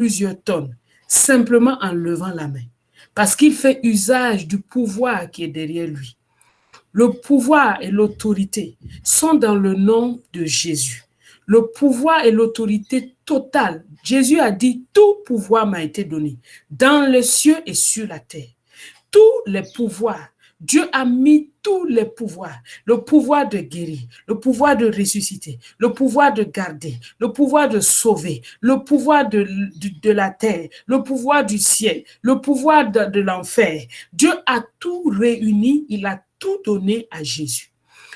plusieurs tonnes, simplement en levant la main, parce qu'il fait usage du pouvoir qui est derrière lui. Le pouvoir et l'autorité sont dans le nom de Jésus. Le pouvoir et l'autorité totale. Jésus a dit, tout pouvoir m'a été donné dans les cieux et sur la terre. Tous les pouvoirs. Dieu a mis tous les pouvoirs. Le pouvoir de guérir, le pouvoir de ressusciter, le pouvoir de garder, le pouvoir de sauver, le pouvoir de la terre, le pouvoir du ciel, le pouvoir de l'enfer. Dieu a tout réuni, il a tout donné à Jésus.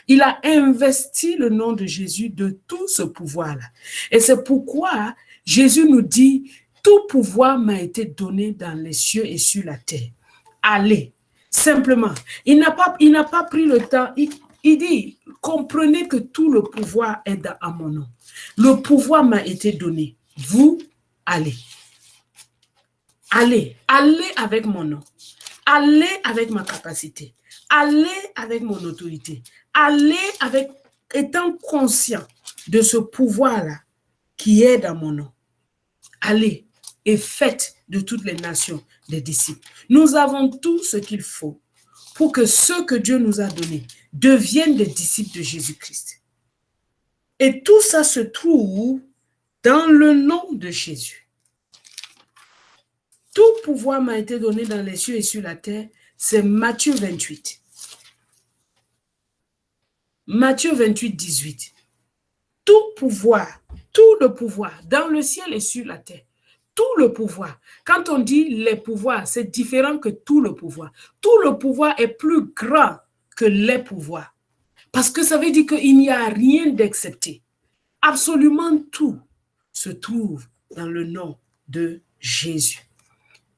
Il a investi le nom de Jésus de tout ce pouvoir-là. Et c'est pourquoi Jésus nous dit, tout pouvoir m'a été donné dans les cieux et sur la terre. Allez, simplement. Il n'a pas pris le temps. Il dit, comprenez que tout le pouvoir est à mon nom. Le pouvoir m'a été donné. Vous, allez. Allez avec mon nom. Allez avec ma capacité. Allez avec mon autorité. Allez avec, étant conscient de ce pouvoir-là qui est dans mon nom. Allez et faites de toutes les nations des disciples. Nous avons tout ce qu'il faut pour que ceux que Dieu nous a donnés deviennent des disciples de Jésus-Christ. Et tout ça se trouve dans le nom de Jésus. Tout pouvoir m'a été donné dans les cieux et sur la terre, c'est Matthieu 28. Matthieu 28, 18. Tout le pouvoir, dans le ciel et sur la terre, tout le pouvoir. Quand on dit les pouvoirs, c'est différent que tout le pouvoir. Tout le pouvoir est plus grand que les pouvoirs. Parce que ça veut dire qu'il n'y a rien d'excepté. Absolument tout se trouve dans le nom de Jésus.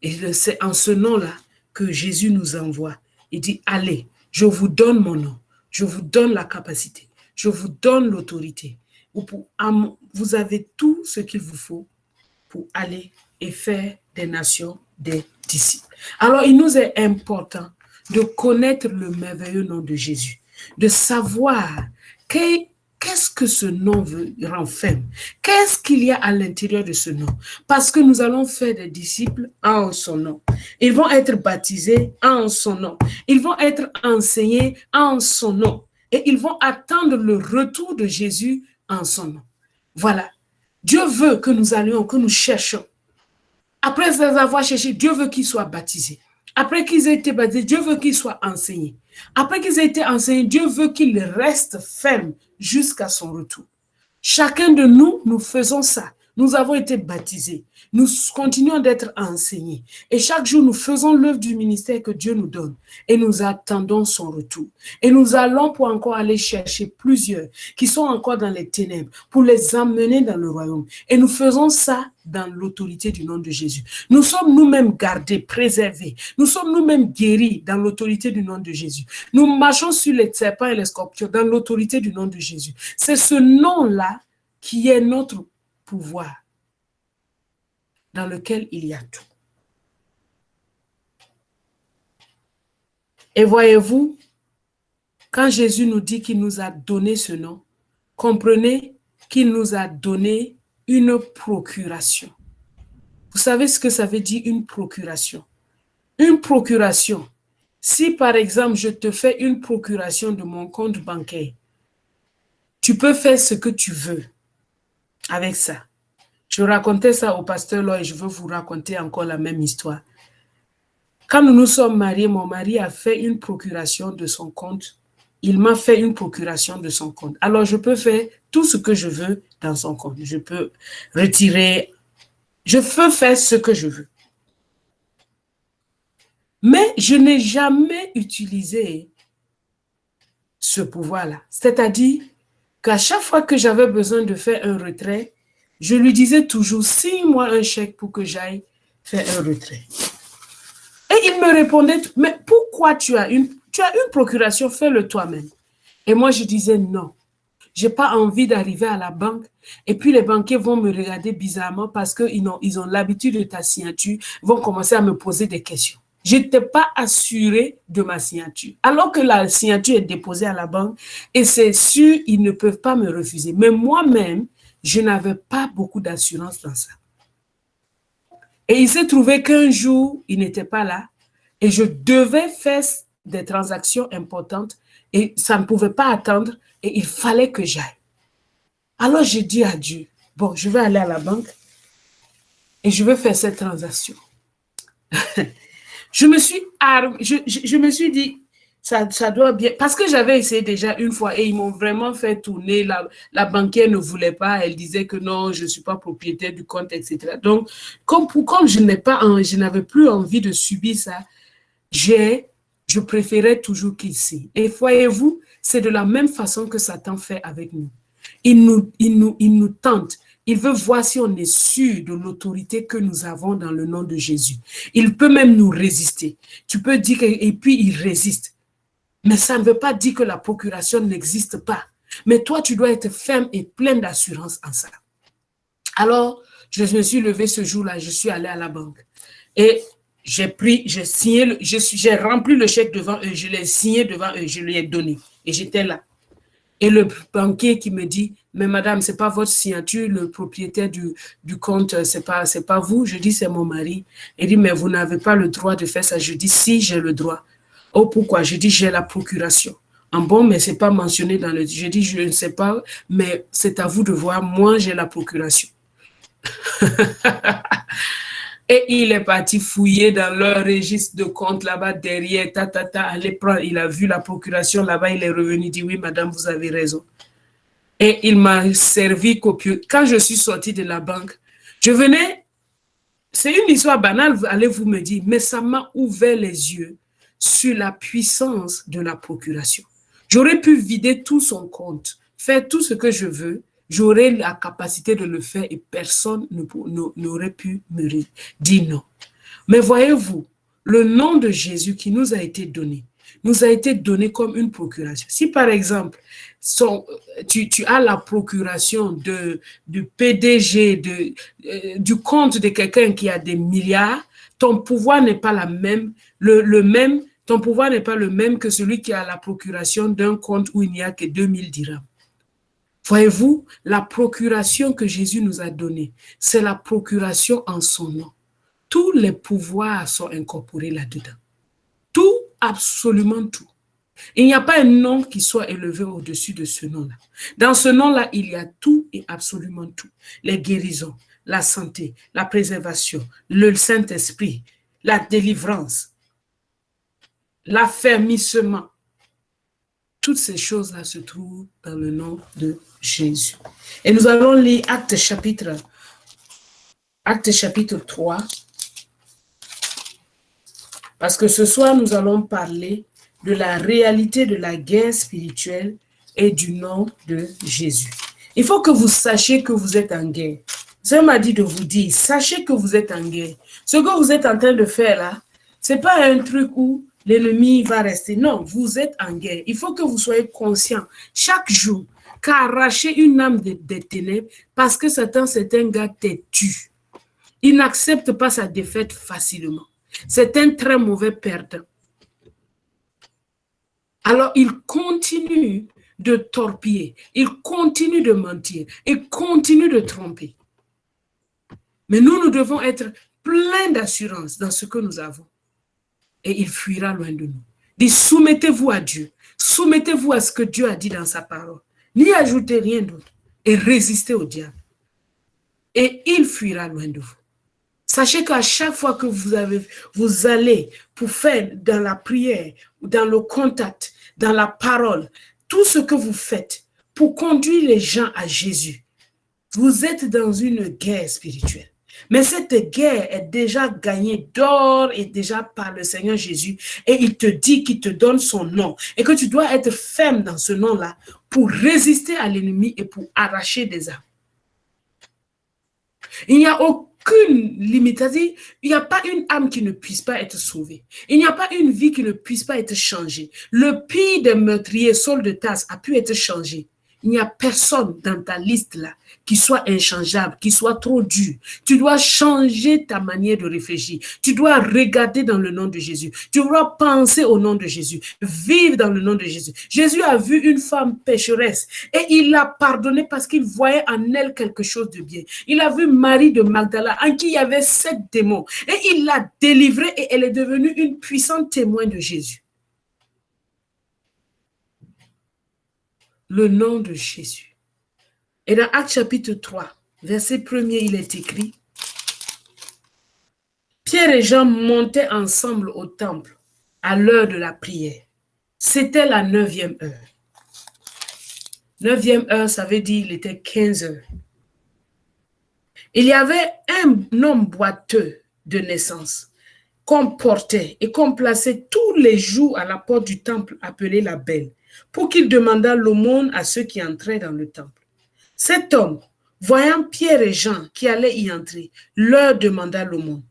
Et c'est en ce nom-là que Jésus nous envoie. Il dit, allez, je vous donne mon nom. Je vous donne la capacité. Je vous donne l'autorité. Vous avez tout ce qu'il vous faut pour aller et faire des nations des disciples. Alors, il nous est important de connaître le merveilleux nom de Jésus, de savoir qu'est-ce que ce nom renferme, qu'est-ce qu'il y a à l'intérieur de ce nom, parce que nous allons faire des disciples en son nom. Ils vont être baptisés en son nom. Ils vont être enseignés en son nom. Et ils vont attendre le retour de Jésus en son nom. Voilà. Dieu veut que nous allions, que nous cherchions. Après les avoir cherchés, Dieu veut qu'ils soient baptisés. Après qu'ils aient été baptisés, Dieu veut qu'ils soient enseignés. Après qu'ils aient été enseignés, Dieu veut qu'ils restent fermes jusqu'à son retour. Chacun de nous, nous faisons ça. Nous avons été baptisés. Nous continuons d'être enseignés. Et chaque jour, nous faisons l'œuvre du ministère que Dieu nous donne. Et nous attendons son retour. Et nous allons pour encore aller chercher plusieurs qui sont encore dans les ténèbres pour les emmener dans le royaume. Et nous faisons ça dans l'autorité du nom de Jésus. Nous sommes nous-mêmes gardés, préservés. Nous sommes nous-mêmes guéris dans l'autorité du nom de Jésus. Nous marchons sur les serpents et les scorpions dans l'autorité du nom de Jésus. C'est ce nom-là qui est notre pouvoir, dans lequel il y a tout. Et voyez-vous, quand Jésus nous dit qu'il nous a donné ce nom, comprenez qu'il nous a donné une procuration. Vous savez ce que ça veut dire une procuration? Une procuration, si par exemple je te fais une procuration de mon compte bancaire, tu peux faire ce que tu veux avec ça. Je racontais ça au pasteur là et je veux vous raconter encore la même histoire. Quand nous nous sommes mariés, mon mari a fait une procuration de son compte. Il m'a fait une procuration de son compte. Alors, je peux faire tout ce que je veux dans son compte. Je peux retirer. Je peux faire ce que je veux. Mais je n'ai jamais utilisé ce pouvoir-là. C'est-à-dire qu'à chaque fois que j'avais besoin de faire un retrait, je lui disais toujours, signe-moi un chèque pour que j'aille faire un retrait. Et il me répondait, mais pourquoi tu as une procuration, fais-le toi-même. Et moi, je disais non. Je n'ai pas envie d'arriver à la banque et puis les banquiers vont me regarder bizarrement parce qu'ils ont l'habitude de ta signature, vont commencer à me poser des questions. Je n'étais pas assurée de ma signature. Alors que la signature est déposée à la banque et c'est sûr, ils ne peuvent pas me refuser. Mais moi-même, je n'avais pas beaucoup d'assurance dans ça. Et il s'est trouvé qu'un jour, il n'était pas là et je devais faire des transactions importantes et ça ne pouvait pas attendre et il fallait que j'aille. Alors j'ai dit à Dieu, bon, je vais aller à la banque et je vais faire cette transaction. je me suis dit, ça doit bien, parce que j'avais essayé déjà une fois et ils m'ont vraiment fait tourner, la banquière ne voulait pas, elle disait que non, je ne suis pas propriétaire du compte, etc. Donc, comme je n'avais plus envie de subir ça, je préférais toujours qu'il signe. Et voyez-vous, c'est de la même façon que Satan fait avec nous. Il nous tente. Il veut voir si on est sûr de l'autorité que nous avons dans le nom de Jésus. Il peut même nous résister. Tu peux dire et puis il résiste. Mais ça ne veut pas dire que la procuration n'existe pas. Mais toi, tu dois être ferme et plein d'assurance en ça. Alors, je me suis levée ce jour-là, je suis allée à la banque. Et j'ai rempli le chèque devant eux, je l'ai signé devant eux, je lui ai donné. Et j'étais là. Et le banquier qui me dit, mais madame, c'est pas votre signature, le propriétaire du compte, c'est pas vous. Je dis, c'est mon mari. Il dit, mais vous n'avez pas le droit de faire ça. Je dis, si, j'ai le droit. Oh, pourquoi? Je dis, j'ai la procuration. En bon, mais c'est pas mentionné dans le... Je dis, je ne sais pas, mais c'est à vous de voir. Moi, j'ai la procuration. Et il est parti fouiller dans leur registre de compte là-bas derrière, aller prendre, il a vu la procuration là-bas, il est revenu, dit oui, madame, vous avez raison. Et il m'a servi copieux. Quand je suis sortie de la banque, je venais, c'est une histoire banale, allez-vous me dire, mais ça m'a ouvert les yeux sur la puissance de la procuration. J'aurais pu vider tout son compte, faire tout ce que je veux, j'aurais la capacité de le faire et personne n'aurait pu me dire non. Mais voyez-vous, le nom de Jésus qui nous a été donné comme une procuration. Si par exemple, tu as la procuration du PDG, du compte de quelqu'un qui a des milliards, ton pouvoir n'est pas la même, ton pouvoir n'est pas le même que celui qui a la procuration d'un compte où il n'y a que 2000 dirhams. Voyez-vous, la procuration que Jésus nous a donnée, c'est la procuration en son nom. Tous les pouvoirs sont incorporés là-dedans. Tout, absolument tout. Il n'y a pas un nom qui soit élevé au-dessus de ce nom-là. Dans ce nom-là, il y a tout et absolument tout. Les guérisons, la santé, la préservation, le Saint-Esprit, la délivrance, l'affermissement. Toutes ces choses-là se trouvent dans le nom de Jésus. Et nous allons lire Actes chapitre 3. Parce que ce soir, nous allons parler de la réalité de la guerre spirituelle et du nom de Jésus. Il faut que vous sachiez que vous êtes en guerre. Ça m'a dit de vous dire, sachez que vous êtes en guerre. Ce que vous êtes en train de faire là, ce n'est pas un truc où l'ennemi va rester. Non, vous êtes en guerre. Il faut que vous soyez conscient chaque jour qu'arracher une âme des ténèbres parce que Satan, c'est un gars têtu. Il n'accepte pas sa défaite facilement. C'est un très mauvais perdant. Alors, il continue de torpiller, il continue de mentir, il continue de tromper. Mais nous devons être pleins d'assurance dans ce que nous avons. Et il fuira loin de nous. Dis, soumettez-vous à Dieu. Soumettez-vous à ce que Dieu a dit dans sa parole. N'y ajoutez rien d'autre. Et résistez au diable. Et il fuira loin de vous. Sachez qu'à chaque fois que vous allez pour faire dans la prière, dans le contact, dans la parole, tout ce que vous faites pour conduire les gens à Jésus, vous êtes dans une guerre spirituelle. Mais cette guerre est déjà gagnée d'or et déjà par le Seigneur Jésus. Et il te dit qu'il te donne son nom. Et que tu dois être ferme dans ce nom-là pour résister à l'ennemi et pour arracher des âmes. Il n'y a aucune limite. C'est-à-dire, il n'y a pas une âme qui ne puisse pas être sauvée. Il n'y a pas une vie qui ne puisse pas être changée. Le pire des meurtriers, Saul de Tarse, a pu être changé. Il n'y a personne dans ta liste là qui soit inchangeable, qui soit trop dur. Tu dois changer ta manière de réfléchir. Tu dois regarder dans le nom de Jésus. Tu dois penser au nom de Jésus. Vivre dans le nom de Jésus. Jésus a vu une femme pécheresse et il l'a pardonnée parce qu'il voyait en elle quelque chose de bien. Il a vu Marie de Magdala en qui il y avait 7 démons et il l'a délivrée et elle est devenue une puissante témoin de Jésus. Le nom de Jésus. Et dans Actes chapitre 3, verset 1er, il est écrit: Pierre et Jean montaient ensemble au temple à l'heure de la prière. C'était la 9e heure. 9e heure, ça veut dire qu'il était 15 heures. Il y avait un homme boiteux de naissance qu'on portait et qu'on plaçait tous les jours à la porte du temple appelé la Belle, pour qu'il demandât l'aumône à ceux qui entraient dans le temple. Cet homme, voyant Pierre et Jean qui allaient y entrer, leur demanda l'aumône.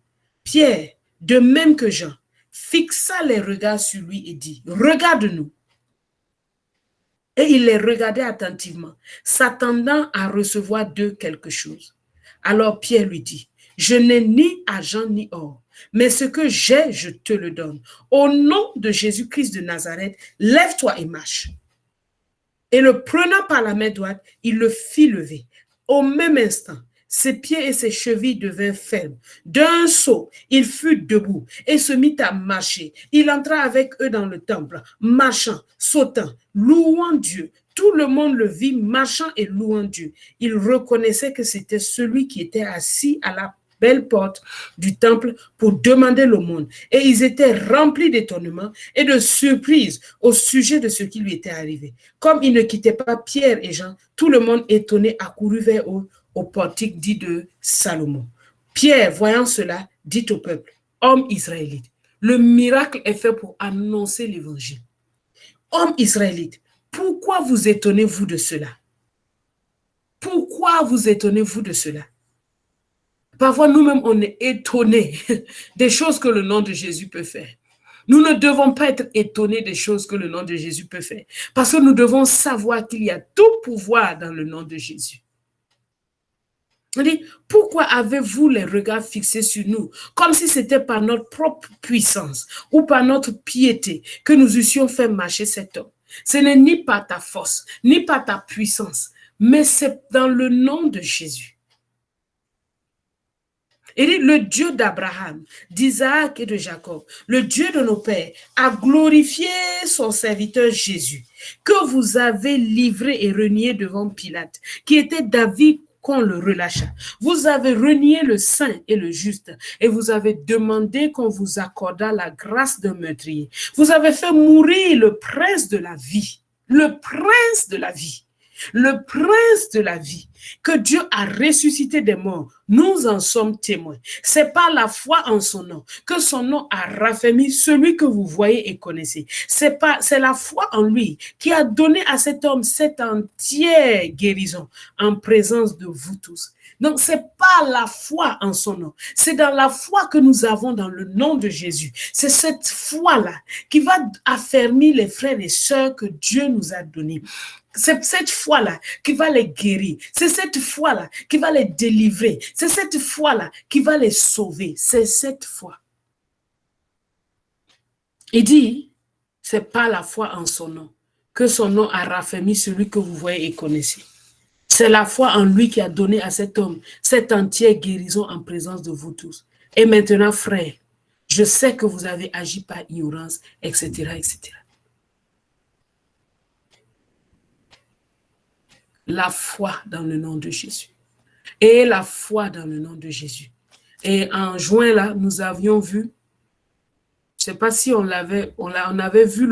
Pierre, de même que Jean, fixa les regards sur lui et dit: Regarde-nous. Et il les regardait attentivement, s'attendant à recevoir d'eux quelque chose. Alors Pierre lui dit: Je n'ai ni argent ni or, mais ce que j'ai, je te le donne. Au nom de Jésus-Christ de Nazareth, lève-toi et marche. Et le prenant par la main droite, il le fit lever. Au même instant, ses pieds et ses chevilles devinrent fermes. D'un saut, il fut debout et se mit à marcher. Il entra avec eux dans le temple, marchant, sautant, louant Dieu. Tout le monde le vit marchant et louant Dieu. Il reconnaissait que c'était celui qui était assis à la belle porte du temple pour demander l'aumône. Et ils étaient remplis d'étonnement et de surprise au sujet de ce qui lui était arrivé. Comme ils ne quittaient pas Pierre et Jean, tout le monde étonné accourut vers eux au portique dit de Salomon. Pierre, voyant cela, dit au peuple: Hommes israélites, le miracle est fait pour annoncer l'évangile. Hommes israélites, pourquoi vous étonnez-vous de cela? Pourquoi vous étonnez-vous de cela? Parfois, nous-mêmes, on est étonnés des choses que le nom de Jésus peut faire. Nous ne devons pas être étonnés des choses que le nom de Jésus peut faire, parce que nous devons savoir qu'il y a tout pouvoir dans le nom de Jésus. On dit: pourquoi avez-vous les regards fixés sur nous, comme si c'était par notre propre puissance ou par notre piété que nous eussions fait marcher cet homme? Ce n'est ni par ta force, ni par ta puissance, mais c'est dans le nom de Jésus. Il dit: le Dieu d'Abraham, d'Isaac et de Jacob, le Dieu de nos pères, a glorifié son serviteur Jésus, que vous avez livré et renié devant Pilate, qui était d'avis qu'on le relâcha. Vous avez renié le saint et le juste, et vous avez demandé qu'on vous accordât la grâce d'un meurtrier. Vous avez fait mourir le prince de la vie, le prince de la vie. Le prince de la vie, que Dieu a ressuscité des morts, nous en sommes témoins. C'est par la foi en son nom que son nom a raffermi celui que vous voyez et connaissez. C'est la foi en lui qui a donné à cet homme cette entière guérison en présence de vous tous. Donc, c'est pas la foi en son nom. C'est dans la foi que nous avons dans le nom de Jésus. C'est cette foi-là qui va affermir les frères et sœurs que Dieu nous a donnés. C'est cette foi-là qui va les guérir. C'est cette foi-là qui va les délivrer. C'est cette foi-là qui va les sauver. C'est cette foi. Il dit, c'est pas la foi en son nom que son nom a raffermi celui que vous voyez et connaissez. C'est la foi en lui qui a donné à cet homme cette entière guérison en présence de vous tous. Et maintenant, frères, je sais que vous avez agi par ignorance, etc., etc. La foi dans le nom de Jésus. Et la foi dans le nom de Jésus. Et en juin, là, nous avions vu, je ne sais pas si on avait vu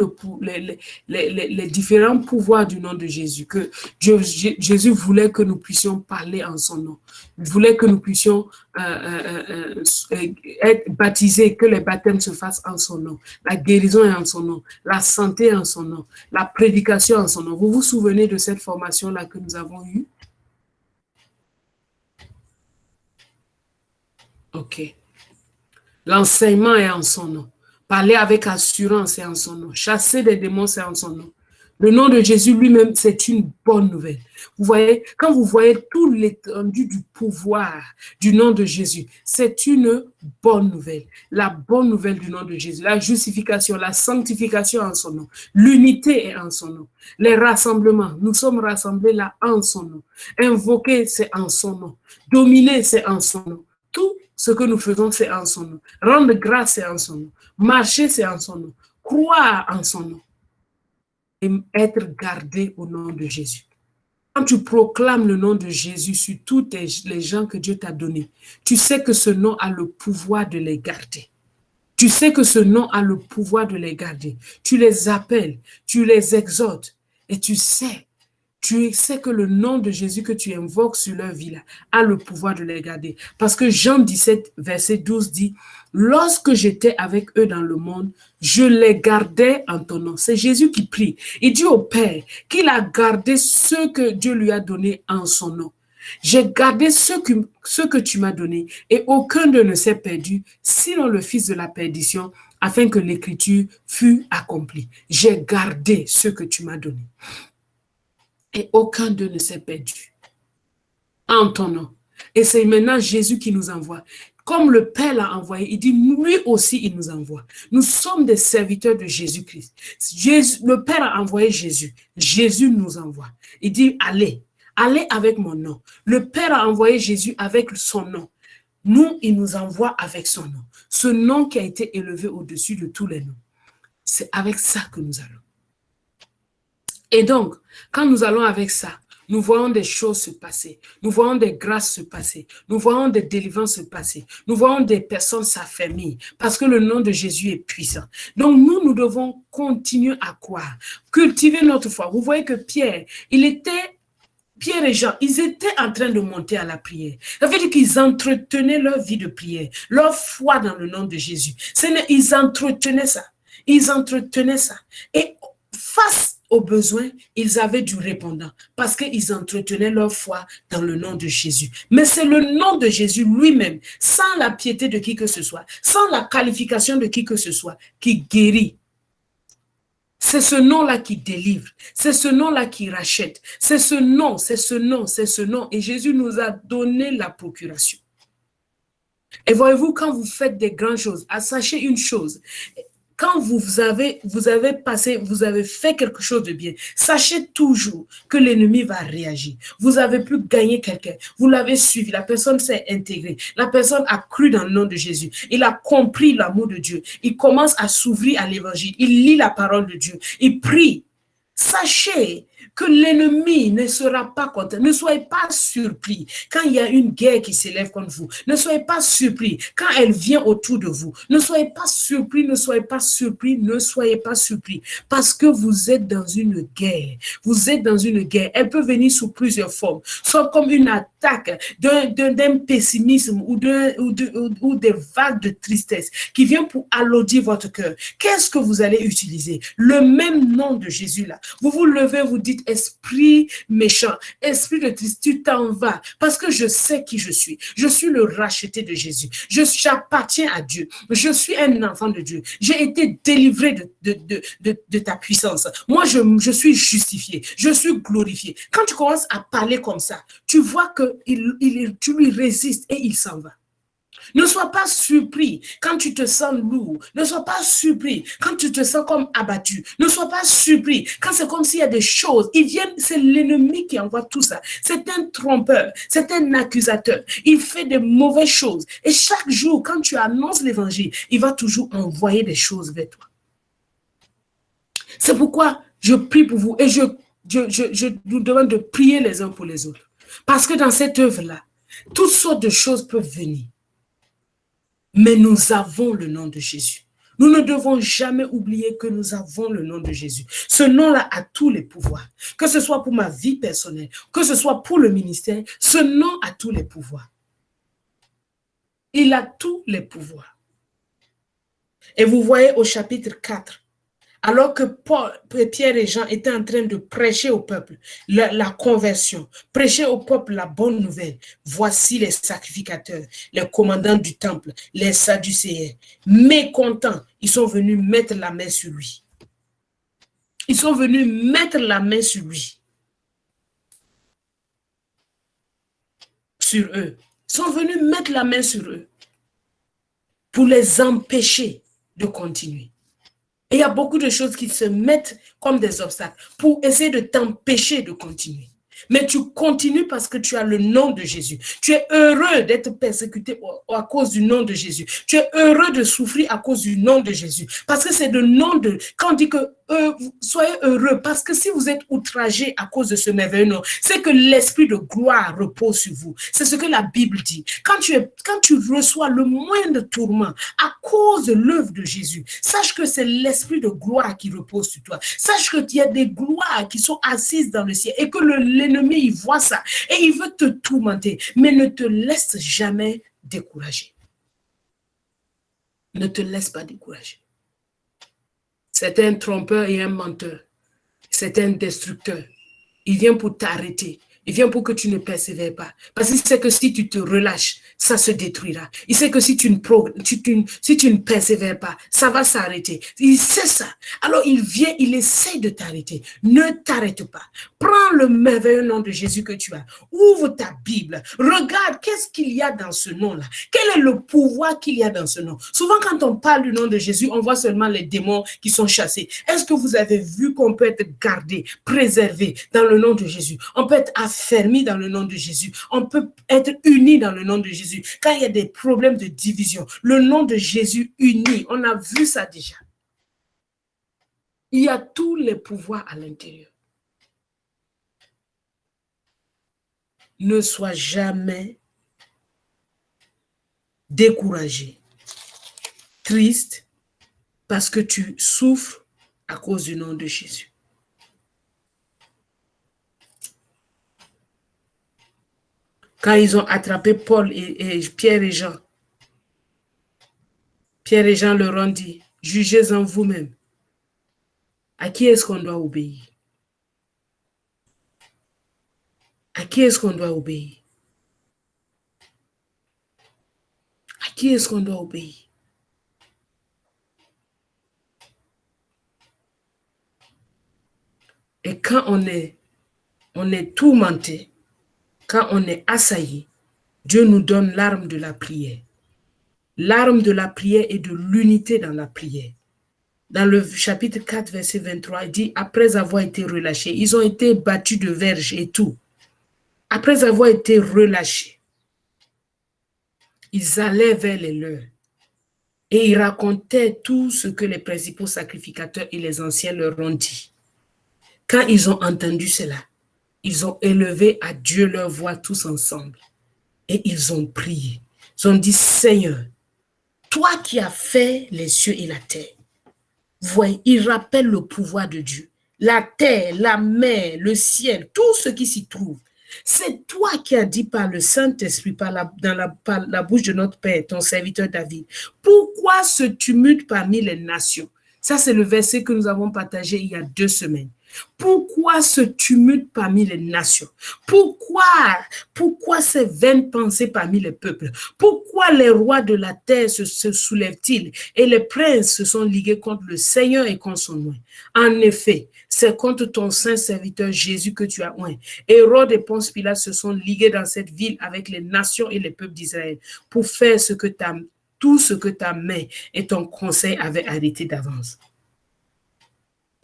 les différents pouvoirs du nom de Jésus, que Jésus voulait que nous puissions parler en son nom. Il voulait que nous puissions être baptisés, que les baptêmes se fassent en son nom. La guérison est en son nom. La santé est en son nom. La prédication en son nom. Vous vous souvenez de cette formation-là que nous avons eue? OK. L'enseignement est en son nom. Parler avec assurance est en son nom. Chasser des démons, c'est en son nom. Le nom de Jésus lui-même, c'est une bonne nouvelle. Vous voyez, quand vous voyez tout l'étendue du pouvoir du nom de Jésus, c'est une bonne nouvelle. La bonne nouvelle du nom de Jésus, la justification, la sanctification en son nom, l'unité est en son nom. Les rassemblements, nous sommes rassemblés là en son nom. Invoquer, c'est en son nom. Dominer, c'est en son nom. Tout ce que nous faisons, c'est en son nom. Rendre grâce, c'est en son nom. Marcher, c'est en son nom. Croire en son nom. Et être gardé au nom de Jésus. Quand tu proclames le nom de Jésus sur tous les gens que Dieu t'a donnés, tu sais que ce nom a le pouvoir de les garder. Tu sais que ce nom a le pouvoir de les garder. Tu les appelles, tu les exhortes et tu sais que le nom de Jésus que tu invoques sur leur vie là, a le pouvoir de les garder. Parce que Jean 17, verset 12 dit, « Lorsque j'étais avec eux dans le monde, je les gardais en ton nom. » C'est Jésus qui prie. Il dit au Père qu'il a gardé ce que Dieu lui a donné en son nom. J'ai gardé ce que tu m'as donné et aucun d'eux ne s'est perdu, sinon le fils de la perdition, afin que l'écriture fût accomplie. J'ai gardé ce que tu m'as donné. Et aucun d'eux ne s'est perdu en ton nom. Et c'est maintenant Jésus qui nous envoie. Comme le Père l'a envoyé, il dit, lui aussi, il nous envoie. Nous sommes des serviteurs de Jésus-Christ. Le Père a envoyé Jésus. Jésus nous envoie. Il dit, allez avec mon nom. Le Père a envoyé Jésus avec son nom. Nous, il nous envoie avec son nom. Ce nom qui a été élevé au-dessus de tous les noms. C'est avec ça que nous allons. Et donc, quand nous allons avec ça, nous voyons des choses se passer. Nous voyons des grâces se passer. Nous voyons des délivrances se passer. Nous voyons des personnes s'affermir parce que le nom de Jésus est puissant. Donc, nous devons continuer à croire, cultiver notre foi. Vous voyez que Pierre et Jean, ils étaient en train de monter à la prière. Ça veut dire qu'ils entretenaient leur vie de prière, leur foi dans le nom de Jésus. Ils entretenaient ça. Ils entretenaient ça. Et face aux besoins, ils avaient du répondant parce qu'ils entretenaient leur foi dans le nom de Jésus. Mais c'est le nom de Jésus lui-même, sans la piété de qui que ce soit, sans la qualification de qui que ce soit, qui guérit. C'est ce nom-là qui délivre. C'est ce nom-là qui rachète. C'est ce nom, c'est ce nom, c'est ce nom. Et Jésus nous a donné la procuration. Et voyez-vous, quand vous faites des grandes choses, sachez une chose. Quand vous avez fait quelque chose de bien, sachez toujours que l'ennemi va réagir. Vous avez pu gagner quelqu'un, vous l'avez suivi, la personne s'est intégrée, la personne a cru dans le nom de Jésus, il a compris l'amour de Dieu, il commence à s'ouvrir à l'évangile, il lit la parole de Dieu, il prie. Sachez que l'ennemi ne sera pas content. Ne soyez pas surpris quand il y a une guerre qui s'élève contre vous. Ne soyez pas surpris quand elle vient autour de vous. Ne soyez pas surpris, ne soyez pas surpris, ne soyez pas surpris. Parce que vous êtes dans une guerre. Vous êtes dans une guerre. Elle peut venir sous plusieurs formes. Soit comme une attaque d'un pessimisme ou des vagues de tristesse qui viennent pour alourdir votre cœur. Qu'est-ce que vous allez utiliser? Le même nom de Jésus là. Vous vous levez, vous dites, esprit méchant, esprit de tristesse, tu t'en vas parce que je sais qui je suis. Je suis le racheté de Jésus. J'appartiens à Dieu. Je suis un enfant de Dieu. J'ai été délivré de ta puissance. Moi, je suis justifié. Je suis glorifié. Quand tu commences à parler comme ça, tu vois que tu lui résistes et il s'en va. Ne sois pas surpris quand tu te sens lourd. Ne sois pas surpris quand tu te sens comme abattu. Ne sois pas surpris quand c'est comme s'il y a des choses. C'est l'ennemi qui envoie tout ça. C'est un trompeur, c'est un accusateur. Il fait de mauvaises choses. Et chaque jour, quand tu annonces l'évangile, il va toujours envoyer des choses vers toi. C'est pourquoi je prie pour vous et je nous demande de prier les uns pour les autres. Parce que dans cette œuvre-là, toutes sortes de choses peuvent venir. Mais nous avons le nom de Jésus. Nous ne devons jamais oublier que nous avons le nom de Jésus. Ce nom-là a tous les pouvoirs. Que ce soit pour ma vie personnelle, que ce soit pour le ministère, ce nom a tous les pouvoirs. Il a tous les pouvoirs. Et vous voyez au chapitre 4, alors que Pierre et Jean étaient en train de prêcher au peuple la conversion, prêcher au peuple la bonne nouvelle. Voici les sacrificateurs, les commandants du temple, les sadducéens, mécontents, ils sont venus mettre la main sur lui. Ils sont venus mettre la main sur lui. Sur eux. Ils sont venus mettre la main sur eux pour les empêcher de continuer. Et il y a beaucoup de choses qui se mettent comme des obstacles pour essayer de t'empêcher de continuer. Mais tu continues parce que tu as le nom de Jésus. Tu es heureux d'être persécuté à cause du nom de Jésus. Tu es heureux de souffrir à cause du nom de Jésus. Parce que c'est le nom de... Quand on dit que soyez heureux, parce que si vous êtes outragé à cause de ce merveilleux nom, c'est que l'esprit de gloire repose sur vous. C'est ce que la Bible dit. Quand tu reçois le moindre tourment à cause de l'œuvre de Jésus, sache que c'est l'esprit de gloire qui repose sur toi. Sache qu'il y a des gloires qui sont assises dans le ciel et que l'ennemi, il voit ça et il veut te tourmenter. Mais ne te laisse jamais décourager. Ne te laisse pas décourager. C'est un trompeur et un menteur. C'est un destructeur. Il vient pour t'arrêter. Il vient pour que tu ne persévères pas. Parce qu'il sait que si tu te relâches, ça se détruira. Il sait que si tu ne persévères pas, ça va s'arrêter. Il sait ça. Alors il vient, il essaie de t'arrêter. Ne t'arrête pas. Prends le merveilleux nom de Jésus que tu as. Ouvre ta Bible. Regarde qu'est-ce qu'il y a dans ce nom-là. Quel est le pouvoir qu'il y a dans ce nom? Souvent, quand on parle du nom de Jésus, on voit seulement les démons qui sont chassés. Est-ce que vous avez vu qu'on peut être gardé, préservé dans le nom de Jésus? On peut être affermi dans le nom de Jésus. On peut être uni dans le nom de Jésus. Quand il y a des problèmes de division, le nom de Jésus unit. On a vu ça déjà. Il y a tous les pouvoirs à l'intérieur. Ne sois jamais découragé, triste, parce que tu souffres à cause du nom de Jésus. Quand ils ont attrapé Paul et Pierre et Jean, Pierre et Jean leur ont dit, jugez-en vous-même. À qui est-ce qu'on doit obéir? À qui est-ce qu'on doit obéir? À qui est-ce qu'on doit obéir? Et quand on est tourmenté, quand on est assailli, Dieu nous donne l'arme de la prière. L'arme de la prière et de l'unité dans la prière. Dans le chapitre 4, verset 23, il dit, après avoir été relâchés, ils ont été battus de verges et tout. Après avoir été relâchés, ils allaient vers les leurs et ils racontaient tout ce que les principaux sacrificateurs et les anciens leur ont dit. Quand ils ont entendu cela, ils ont élevé à Dieu leur voix tous ensemble et ils ont prié. Ils ont dit, Seigneur, toi qui as fait les cieux et la terre, voyez, il rappelle le pouvoir de Dieu. La terre, la mer, le ciel, tout ce qui s'y trouve. C'est toi qui as dit par le Saint-Esprit, par la bouche de notre Père, ton serviteur David. Pourquoi ce tumulte parmi les nations? Ça, c'est le verset que nous avons partagé il y a 2 semaines. Pourquoi ce tumulte parmi les nations? Pourquoi ces vaines pensées parmi les peuples? Pourquoi les rois de la terre se soulèvent-ils et les princes se sont ligués contre le Seigneur et contre son nom? En effet, c'est contre ton saint serviteur Jésus que tu as oint. Hérode et Ponce Pilate se sont ligués dans cette ville avec les nations et les peuples d'Israël pour faire tout ce que ta main et ton conseil avaient arrêté d'avance.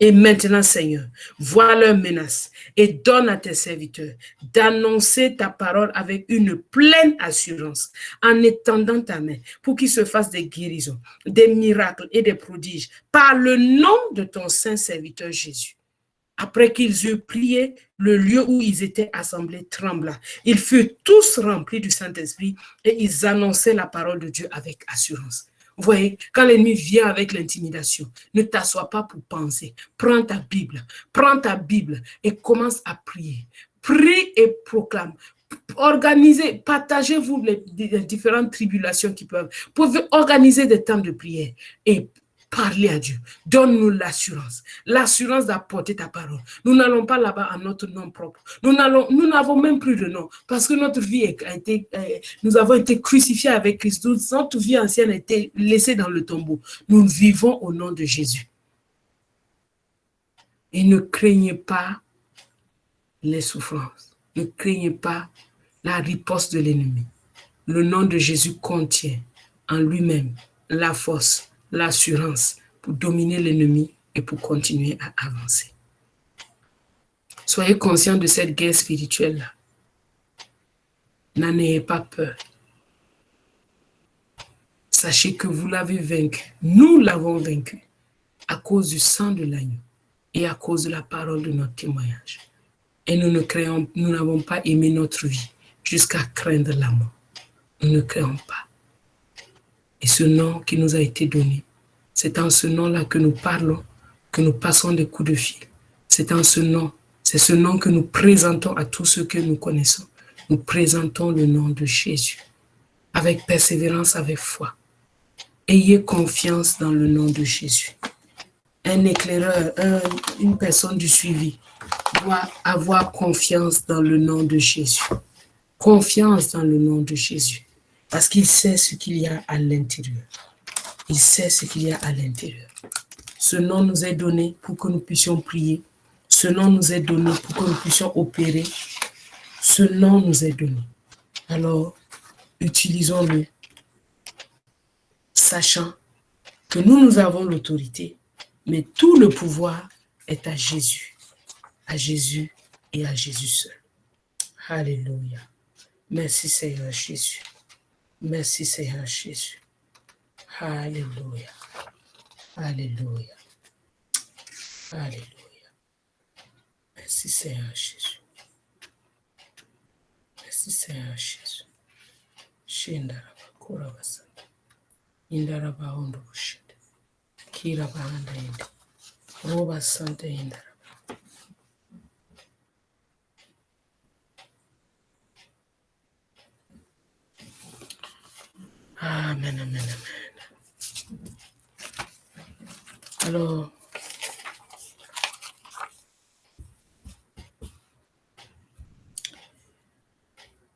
Et maintenant, Seigneur, vois leurs menaces et donne à tes serviteurs d'annoncer ta parole avec une pleine assurance en étendant ta main pour qu'ils se fassent des guérisons, des miracles et des prodiges par le nom de ton saint serviteur Jésus. Après qu'ils eurent prié, le lieu où ils étaient assemblés trembla. Ils furent tous remplis du Saint-Esprit et ils annonçaient la parole de Dieu avec assurance. Vous voyez, quand l'ennemi vient avec l'intimidation, ne t'assois pas pour penser. Prends ta Bible et commence à prier. Prie et proclame. Organisez, partagez-vous les différentes tribulations qui peuvent. Vous pouvez organiser des temps de prière et parler à Dieu. Donne-nous l'assurance d'apporter ta parole. Nous n'allons pas là-bas en notre nom propre. Nous n'avons même plus de nom parce que notre vie nous avons été crucifiés avec Christ. Notre vie ancienne a été laissée dans le tombeau. Nous vivons au nom de Jésus. Et ne craignez pas les souffrances. Ne craignez pas la riposte de l'ennemi. Le nom de Jésus contient en lui-même la force, l'assurance pour dominer l'ennemi et pour continuer à avancer. Soyez conscients de cette guerre spirituelle-là. N'en ayez pas peur. Sachez que vous l'avez vaincu. Nous l'avons vaincu à cause du sang de l'agneau et à cause de la parole de notre témoignage. Et nous n'avons pas aimé notre vie jusqu'à craindre la mort. Nous ne craignons pas. Et ce nom qui nous a été donné, c'est en ce nom-là que nous parlons, que nous passons des coups de fil. C'est ce nom que nous présentons à tous ceux que nous connaissons. Nous présentons le nom de Jésus, avec persévérance, avec foi. Ayez confiance dans le nom de Jésus. Un éclaireur, une personne du suivi doit avoir confiance dans le nom de Jésus. Confiance dans le nom de Jésus. Parce qu'il sait ce qu'il y a à l'intérieur. Il sait ce qu'il y a à l'intérieur. Ce nom nous est donné pour que nous puissions prier. Ce nom nous est donné pour que nous puissions opérer. Ce nom nous est donné. Alors, utilisons-le, sachant que nous avons l'autorité, mais tout le pouvoir est à Jésus et à Jésus seul. Alléluia. Merci Seigneur Jésus. Merci Seigneur Jésus. Alléluia. Alléluia. Alléluia. Merci Seigneur Jésus. Merci Seigneur Jésus. Shindaraba kurabasanda. Indaraba hondo bushinde. Kiraba handa inde. Roba santa indaraba. Amen, amen, amen. Alors,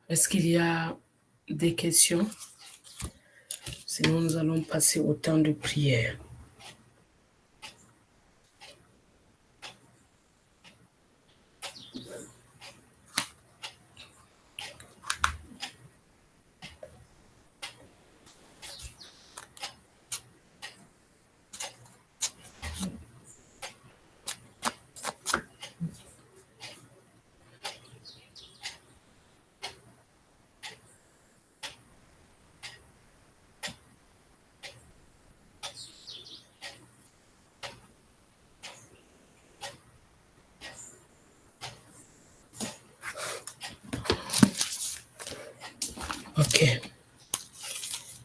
est-ce qu'il y a des questions? Sinon, nous allons passer au temps de prière. Ok.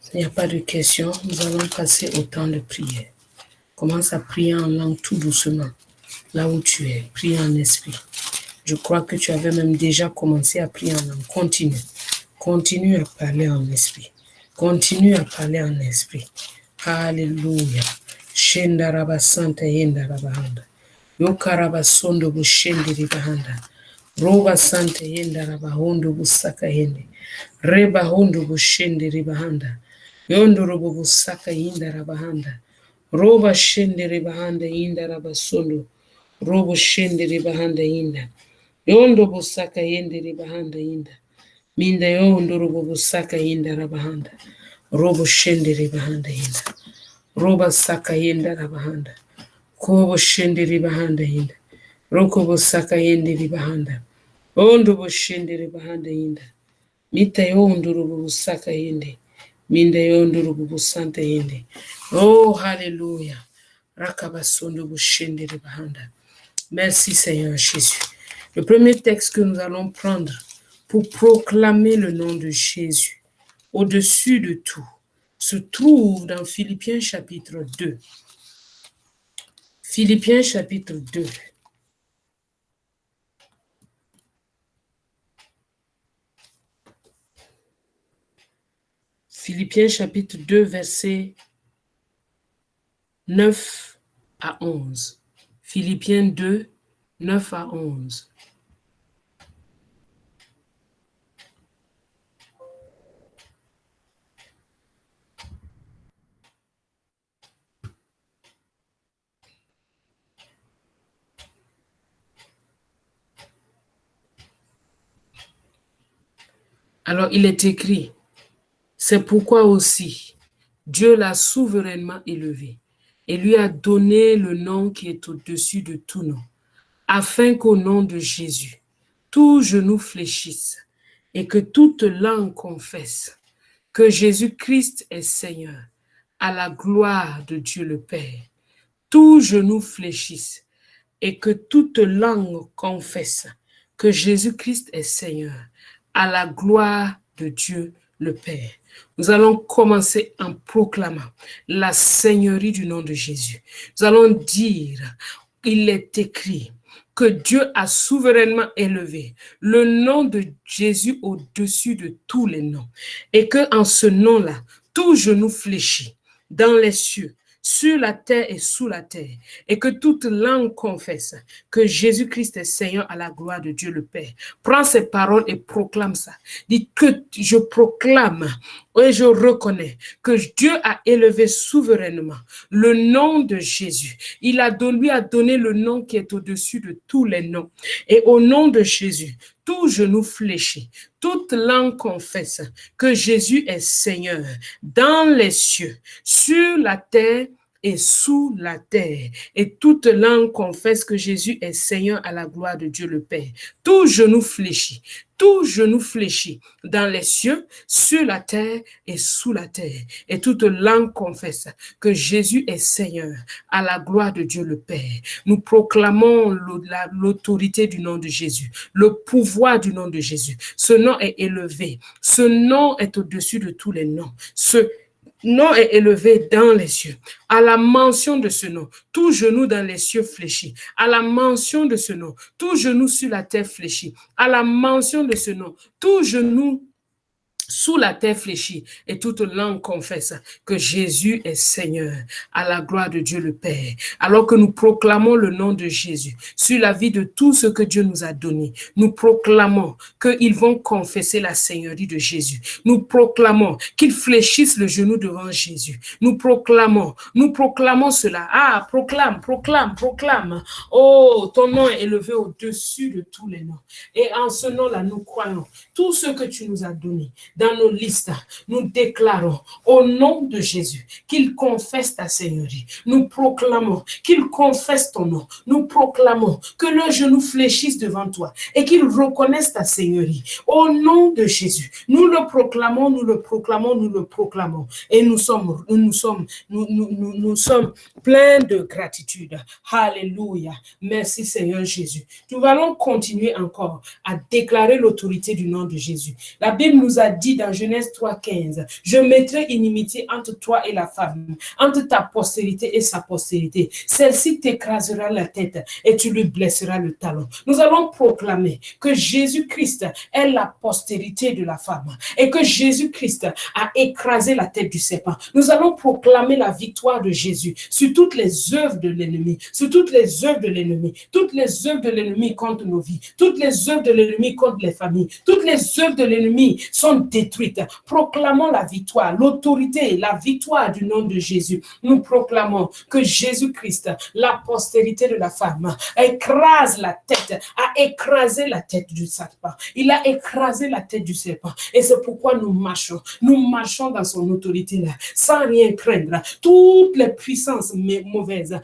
S'il n'y a pas de questions, nous allons passer au temps de prière. Commence à prier en langue tout doucement. Là où tu es, prie en esprit. Je crois que tu avais même déjà commencé à prier en langue. Continue. Continue à parler en esprit. Continue à parler en esprit. Alléluia. Shendaraba santa yendarabahanda. Yokaraba sondo bushende ribahanda. Roba santa yendarabahondo busaka yende. Reba hondo bushende ribahanda. Yondo robo busaka yendarabahanda. Roba shende ribahanda yendarabasondo. Robo shende ribahanda yenda. Yondo busaka yende ribahanda yenda. Minda yondo robo busaka yenda rabahanda. Robo shende ribahanda yenda. Roba saka yenda rabahanda. Kobo shende ribahanda yenda. Roko busaka yende ribahanda. Ondo bushende ribahanda yenda. Mita yondo robo busaka yende. Minda yondo robo busanta yende. Oh, hallelujah. Rakabasondo bushende ribahanda. Merci Seigneur Jésus. Le premier texte que nous allons prendre pour proclamer le nom de Jésus au-dessus de tout se trouve dans Philippiens chapitre 2. Philippiens chapitre 2. Philippiens chapitre 2, versets 9 à 11. Philippiens 2, 9 à 11. Alors il est écrit, c'est pourquoi aussi Dieu l'a souverainement élevé et lui a donné le nom qui est au-dessus de tout nom, afin qu'au nom de Jésus, tout genou fléchisse et que toute langue confesse que Jésus-Christ est Seigneur, à la gloire de Dieu le Père. Tout genou fléchisse et que toute langue confesse que Jésus-Christ est Seigneur, à la gloire de Dieu le Père. Nous allons commencer en proclamant la seigneurie du nom de Jésus. Nous allons dire, il est écrit que Dieu a souverainement élevé le nom de Jésus au-dessus de tous les noms et que en ce nom-là, tout genou fléchit dans les cieux, sur la terre et sous la terre, et que toute langue confesse que Jésus-Christ est Seigneur à la gloire de Dieu le Père. Prends ces paroles et proclame ça. Dis que je proclame et je reconnais que Dieu a élevé souverainement le nom de Jésus. Lui a donné le nom qui est au-dessus de tous les noms. Et au nom de Jésus, tout genou fléchit, toute langue confesse que Jésus est Seigneur dans les cieux, sur la terre et sous la terre. Et toute langue confesse que Jésus est Seigneur à la gloire de Dieu le Père. Tout genou fléchit dans les cieux, sur la terre et sous la terre. Et toute langue confesse que Jésus est Seigneur à la gloire de Dieu le Père. Nous proclamons l'autorité du nom de Jésus, le pouvoir du nom de Jésus. Ce nom est élevé. Ce nom est au-dessus de tous les noms. Ce nom est élevé dans les cieux. À la mention de ce nom, tout genou dans les cieux fléchit. À la mention de ce nom, tout genou sur la terre fléchit. À la mention de ce nom, tout genou sous la terre fléchie et toute langue confesse que Jésus est Seigneur à la gloire de Dieu le Père. Alors que nous proclamons le nom de Jésus sur la vie de tout ce que Dieu nous a donné, nous proclamons qu'ils vont confesser la Seigneurie de Jésus. Nous proclamons qu'ils fléchissent le genou devant Jésus. Nous proclamons cela. Ah, proclame. Oh, ton nom est élevé au-dessus de tous les noms. Et en ce nom-là, nous croyons tout ce que tu nous as donné. Dans nos listes, nous déclarons au nom de Jésus qu'il confesse ta Seigneurie. Nous proclamons qu'il confesse ton nom. Nous proclamons que leurs genoux fléchissent devant toi et qu'ils reconnaissent ta Seigneurie. Au nom de Jésus, nous le proclamons. Et nous sommes pleins de gratitude. Alléluia. Merci Seigneur Jésus. Nous allons continuer encore à déclarer l'autorité du nom de Jésus. La Bible nous a dit dans Genèse 3,15, je mettrai inimitié entre toi et la femme, entre ta postérité et sa postérité. Celle-ci t'écrasera la tête et tu lui blesseras le talon. Nous allons proclamer que Jésus-Christ est la postérité de la femme et que Jésus-Christ a écrasé la tête du serpent. Nous allons proclamer la victoire de Jésus sur toutes les œuvres de l'ennemi, toutes les œuvres de l'ennemi contre nos vies, toutes les œuvres de l'ennemi contre les familles, toutes les œuvres de l'ennemi sont détruites. Proclamons la victoire, l'autorité, la victoire du nom de Jésus. Nous proclamons que Jésus-Christ, la postérité de la femme, écrase la tête, a écrasé la tête du serpent. Il a écrasé la tête du serpent. Et c'est pourquoi nous marchons dans son autorité là, sans rien craindre. Toutes les puissances mauvaises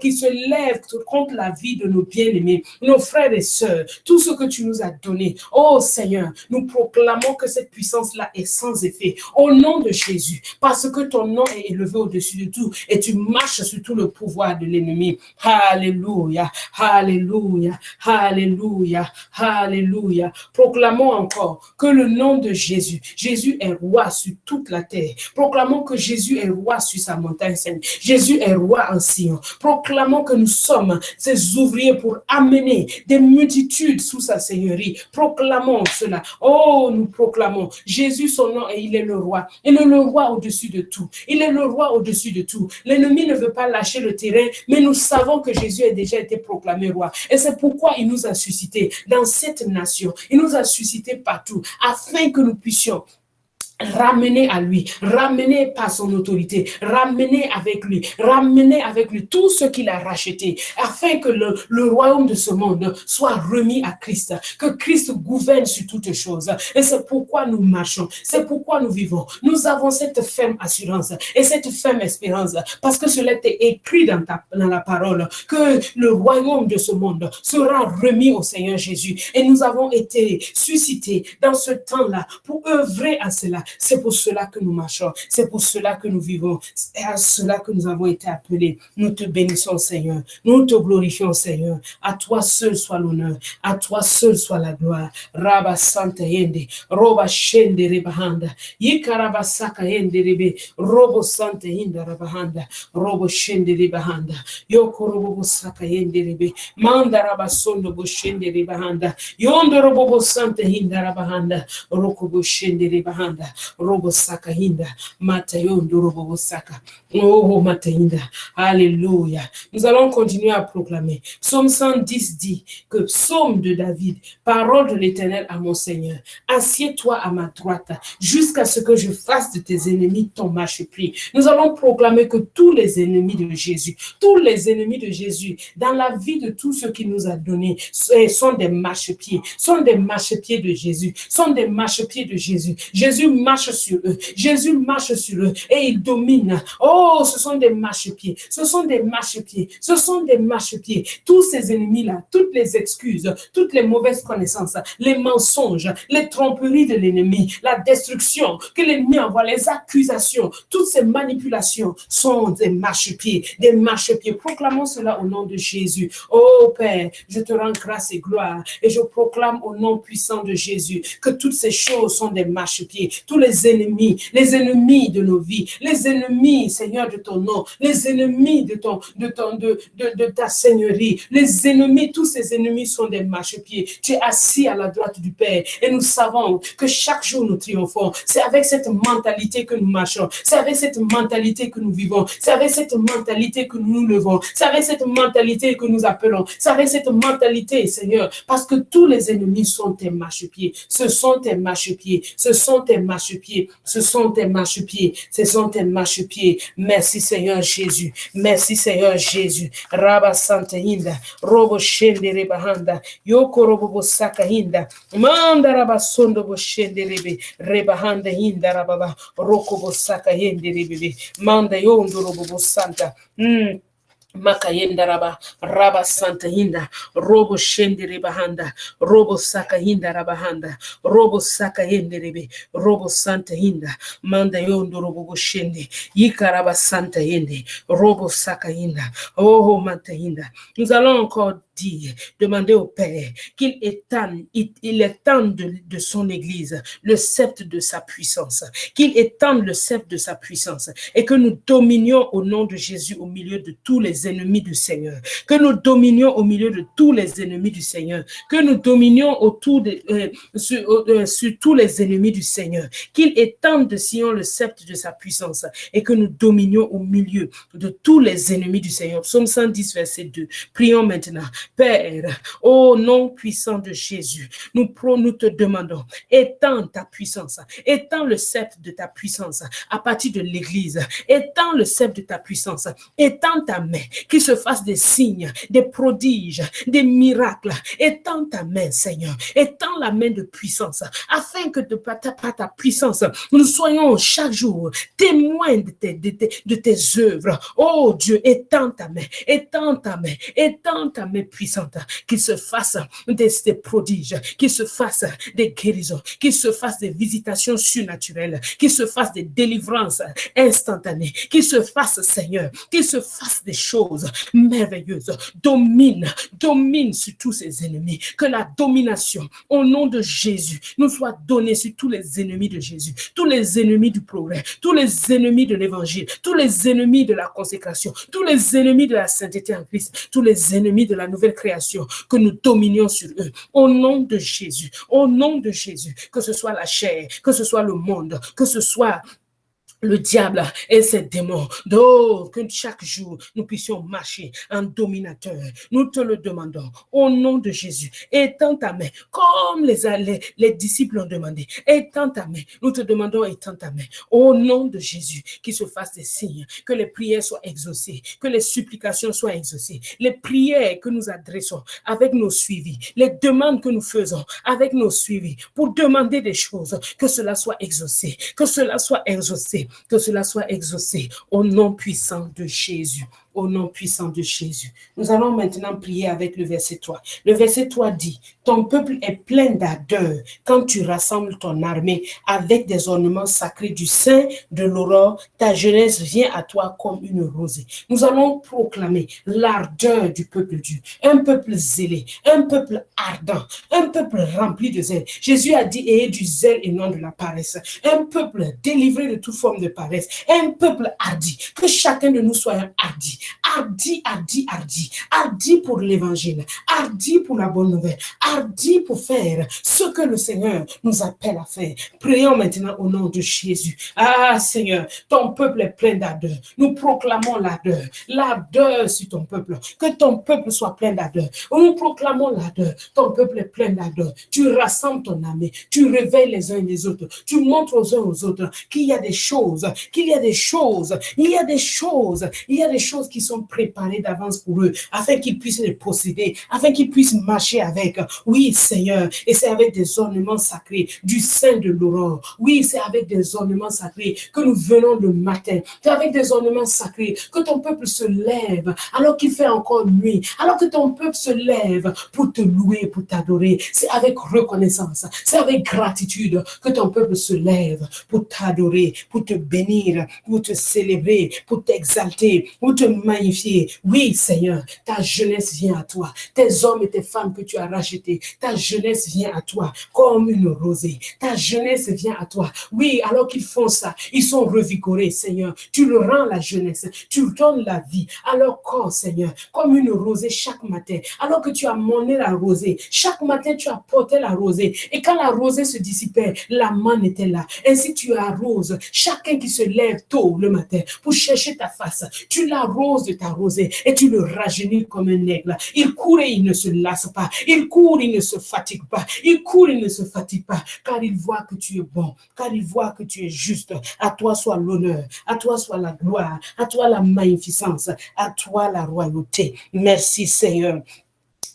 qui se lèvent contre la vie de nos bien-aimés, nos frères et sœurs, tout ce que tu nous as donné. Oh Seigneur, nous proclamons que cette puissance-là est sans effet. Au nom de Jésus, parce que ton nom est élevé au-dessus de tout et tu marches sur tout le pouvoir de l'ennemi. Alléluia, alléluia, alléluia, alléluia. Proclamons encore que le nom de Jésus est roi sur toute la terre. Proclamons que Jésus est roi sur sa montagne sainte. Jésus est roi en Sion. Proclamons que nous sommes ses ouvriers pour amener des multitudes sous sa seigneurie. Proclamons cela. Oh, nous proclamons Jésus, son nom, et il est le roi. Il est le roi au-dessus de tout. Il est le roi au-dessus de tout. L'ennemi ne veut pas lâcher le terrain, mais nous savons que Jésus a déjà été proclamé roi. Et c'est pourquoi il nous a suscités dans cette nation. Il nous a suscités partout afin que nous puissions ramener à lui, ramener par son autorité, ramener avec lui tout ce qu'il a racheté, afin que le royaume de ce monde soit remis à Christ, que Christ gouverne sur toutes choses. Et c'est pourquoi nous marchons, c'est pourquoi nous vivons. Nous avons cette ferme assurance et cette ferme espérance, parce que cela est écrit dans la parole, que le royaume de ce monde sera remis au Seigneur Jésus. Et nous avons été suscités dans ce temps-là pour œuvrer à cela. C'est pour cela que nous marchons, c'est pour cela que nous vivons, c'est à cela que nous avons été appelés. Nous te bénissons, Seigneur, nous te glorifions, Seigneur. À toi seul soit l'honneur, à toi seul soit la gloire. Rabba Santa Yende, Roba Shende Rebahanda, Yikaraba Saka Yende Rebe, Robo Santa Hinda Rabahanda, Robo Shende Rebahanda, Yoko Robo Saka Yende Rebe, Manda Rabasondo Boshende Rebahanda, Yondo Robo Santa Hinda Rabahanda, Roko Boshende Rebahanda, Robo Saka Hinda, Matayondo Robo Saka. Oh, Matahinda. Alléluia. Nous allons continuer à proclamer. Psaume 110 dit que psaume de David, parole de l'Éternel à mon Seigneur, assieds-toi à ma droite jusqu'à ce que je fasse de tes ennemis ton marchepied. Nous allons proclamer que tous les ennemis de Jésus, dans la vie de tous ceux qu'il nous a donnés, sont des marchepieds, de Jésus, sont des marchepieds de Jésus. Jésus marche sur eux, et il domine. Oh, ce sont des marchepieds, tous ces ennemis-là, toutes les excuses, toutes les mauvaises connaissances, les mensonges, les tromperies de l'ennemi, la destruction que l'ennemi envoie, les accusations, toutes ces manipulations sont des marchepieds. Proclamons cela au nom de Jésus. Oh Père, je te rends grâce et gloire et je proclame au nom puissant de Jésus que toutes ces choses sont des marchepieds. Tous les ennemis de nos vies, les ennemis, Seigneur, de ton nom, les ennemis de ta seigneurie, les ennemis, tous ces ennemis sont des marchepieds. Tu es assis à la droite du Père et nous savons que chaque jour nous triomphons. C'est avec cette mentalité que nous marchons, c'est avec cette mentalité que nous vivons, c'est avec cette mentalité que nous nous levons, c'est avec cette mentalité que nous appelons, c'est avec cette mentalité, Seigneur, parce que tous les ennemis sont tes marchepieds. Ce sont tes marchepieds. Merci Seigneur Jésus. Rabba Santa Hinda, Robo Shende Rebahanda, Yoko Robo Saka Hinda, Manda Rabba Sondo Boshende Rebe, Rebahanda Hinda Rababa, Roko Bosaka Hende Rebe, Manda Yondo Robo Santa. Makayenda Raba Santa Hinda, Robo Shende Rebahanda, Robo Saka Hinda Rabahanda, Robo Saka Hende Rebe, Robo Santa Hinda, Manda Yondo Robo Shende, Yikaraba Santa Hende, Robo Saka Hinda, Oh Manta Hinda. Nous allons encore demander au Père qu'il étende de son Église le sceptre de sa puissance, qu'il étende le sceptre de sa puissance et que nous dominions au nom de Jésus au milieu de tous les ennemis du Seigneur, que nous dominions au milieu de tous les ennemis du Seigneur, que nous dominions sur tous les ennemis du Seigneur, qu'il étende de Sion le sceptre de sa puissance et que nous dominions au milieu de tous les ennemis du Seigneur. Psaume 110, verset 2. Prions maintenant. Père, au nom puissant de Jésus, nous te demandons, étends ta puissance, étends le sceptre de ta puissance à partir de l'Église, étends le sceptre de ta puissance, étends ta main, qu'il se fasse des signes, des prodiges, des miracles, étends ta main, Seigneur, étends la main de puissance, afin que par ta puissance, nous soyons chaque jour témoins de tes œuvres. Oh Dieu, étends ta main puissante, qu'il se fasse des prodiges, qu'il se fasse des guérisons, qu'il se fasse des visitations surnaturelles, qu'il se fasse des délivrances instantanées, qu'il se fasse, Seigneur, qu'il se fasse des choses merveilleuses. Domine sur tous ces ennemis, que la domination au nom de Jésus nous soit donnée sur tous les ennemis de Jésus, tous les ennemis du progrès, tous les ennemis de l'évangile, tous les ennemis de la consécration, tous les ennemis de la sainteté en Christ, tous les ennemis de la nouvelle création, que nous dominions sur eux. Au nom de Jésus, que ce soit la chair, que ce soit le monde, que ce soit le diable et ses démons. Donc, que chaque jour, nous puissions marcher en dominateur. Nous te le demandons au nom de Jésus. Étends ta main, comme les disciples ont demandé. Étends ta main. Nous te demandons, étends ta main. Au nom de Jésus, qu'il se fasse des signes, que les prières soient exaucées, que les supplications soient exaucées. Les prières que nous adressons avec nos suivis, les demandes que nous faisons avec nos suivis pour demander des choses, que cela soit exaucé, que cela soit exaucé, que cela soit exaucé au nom puissant de Jésus. Au nom puissant de Jésus. Nous allons maintenant prier avec le verset 3. Le verset 3 dit, ton peuple est plein d'ardeur quand tu rassembles ton armée avec des ornements sacrés du sein de l'aurore, ta jeunesse vient à toi comme une rosée. Nous allons proclamer l'ardeur du peuple Dieu, un peuple zélé, un peuple ardent, un peuple rempli de zèle. Jésus a dit, ayez du zèle et non de la paresse. Un peuple délivré de toute forme de paresse, un peuple hardi, que chacun de nous soit un hardi. Hardi, hardi, hardi. Hardi pour l'évangile. Hardi pour la bonne nouvelle. Hardi pour faire ce que le Seigneur nous appelle à faire. Prions maintenant au nom de Jésus. Ah Seigneur, ton peuple est plein d'ardeur. Nous proclamons l'ardeur. L'ardeur sur ton peuple. Que ton peuple soit plein d'ardeur. Nous proclamons l'ardeur. Ton peuple est plein d'ardeur. Tu rassembles ton armée. Tu réveilles les uns et les autres. Tu montres aux uns aux autres qu'il y a des choses, il y a des choses qui sont préparées d'avance pour eux, afin qu'ils puissent les posséder, afin qu'ils puissent marcher avec. Oui, Seigneur, et c'est avec des ornements sacrés du sein de l'aurore. Oui, c'est avec des ornements sacrés que nous venons le matin. C'est avec des ornements sacrés que ton peuple se lève alors qu'il fait encore nuit, alors que ton peuple se lève pour te louer, pour t'adorer. C'est avec reconnaissance, c'est avec gratitude que ton peuple se lève pour t'adorer, pour te bénir, pour te célébrer, pour t'exalter, pour te magnifier. Oui, Seigneur, ta jeunesse vient à toi. Tes hommes et tes femmes que tu as rachetés, ta jeunesse vient à toi comme une rosée. Ta jeunesse vient à toi. Oui, alors qu'ils font ça, ils sont revigorés, Seigneur. Tu leur rends la jeunesse, tu leur donnes la vie à leur corps, Seigneur, comme une rosée chaque matin. Alors que tu as monné la rosée, chaque matin tu as porté la rosée. Et quand la rosée se dissipait, la manne était là. Ainsi tu arroses chacun qui se lève tôt le matin pour chercher ta face. Tu l'arroses de ta rosée et tu le rajeunis comme un aigle. Il court et il ne se lasse pas. Il court, il ne se fatigue pas. Il court, il ne se fatigue pas. Car il voit que tu es bon. Car il voit que tu es juste. À toi soit l'honneur. À toi soit la gloire. À toi la magnificence. À toi la royauté. Merci Seigneur.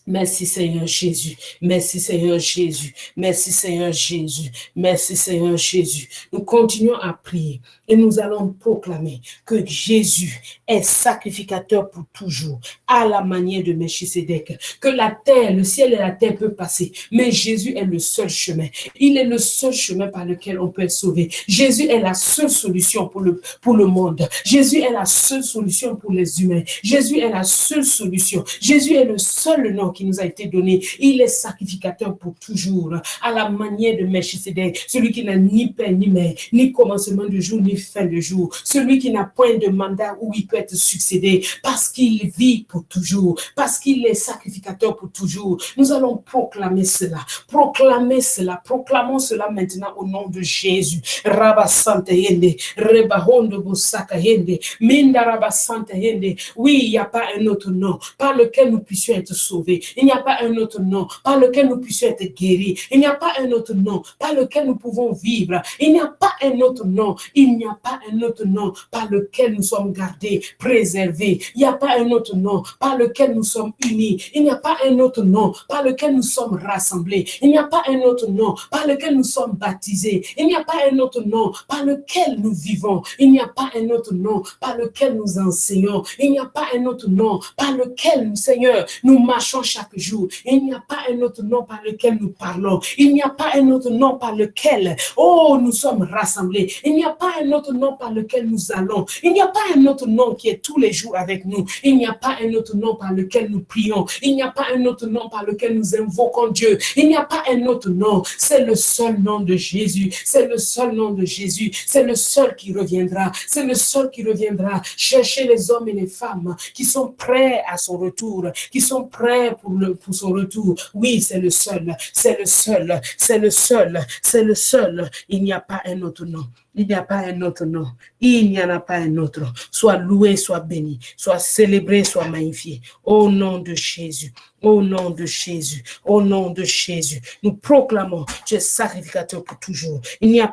Merci Seigneur Jésus, merci Seigneur Jésus, merci Seigneur Jésus, merci Seigneur Jésus. Nous continuons à prier et nous allons proclamer que Jésus est sacrificateur pour toujours, à la manière de Melchisédek. Que la terre, le ciel et la terre peuvent passer, mais Jésus est le seul chemin. Il est le seul chemin par lequel on peut être sauvé. Jésus est la seule solution pour le monde. Jésus est la seule solution pour les humains. Jésus est la seule solution. Jésus est le seul nom qui nous a été donné. Il est sacrificateur pour toujours, à la manière de Melchisédek, celui qui n'a ni père ni mère, ni commencement de jour, ni fin de jour, celui qui n'a point de mandat où il peut être succédé, parce qu'il vit pour toujours, parce qu'il est sacrificateur pour toujours. Nous allons proclamer cela, proclamons cela maintenant au nom de Jésus. Rabba Santa Yende, Reba Hondo Bosaka Yende, Minda Rabba Santa Yende. Oui, il n'y a pas un autre nom par lequel nous puissions être sauvés. Il n'y a pas un autre nom par lequel nous puissions être guéris. Il n'y a pas un autre nom par lequel nous pouvons vivre. Il n'y a pas un autre nom. Il n'y a pas un autre nom par lequel nous sommes gardés, préservés. Il n'y a pas un autre nom par lequel nous sommes unis. Il n'y a pas un autre nom par lequel nous sommes rassemblés. Il n'y a pas un autre nom par lequel nous sommes baptisés. Il n'y a pas un autre nom par lequel nous vivons. Il n'y a pas un autre nom par lequel nous enseignons. Il n'y a pas un autre nom par lequel, Seigneur, nous marchons chaque jour. Il n'y a pas un autre nom par lequel nous parlons. Il n'y a pas un autre nom par lequel, oh, nous sommes rassemblés. Il n'y a pas un autre nom par lequel nous allons. Il n'y a pas un autre nom qui est tous les jours avec nous. Il n'y a pas un autre nom par lequel nous prions. Il n'y a pas un autre nom par lequel nous invoquons Dieu. Il n'y a pas un autre nom. C'est le seul nom de Jésus. C'est le seul nom de Jésus. C'est le seul qui reviendra. C'est le seul qui reviendra. Cherchez les hommes et les femmes qui sont prêts à son retour, qui sont prêts pour son retour. Oui, c'est le seul. C'est le seul. C'est le seul. C'est le seul. Il n'y a pas un autre nom. Il n'y a pas un autre nom. Il n'y en a pas un autre. Soit loué, soit béni, soit célébré, soit magnifié. Au nom de Jésus. Au nom de Jésus, au nom de Jésus, nous proclamons, tu es sacrificateur pour toujours. Il n'y a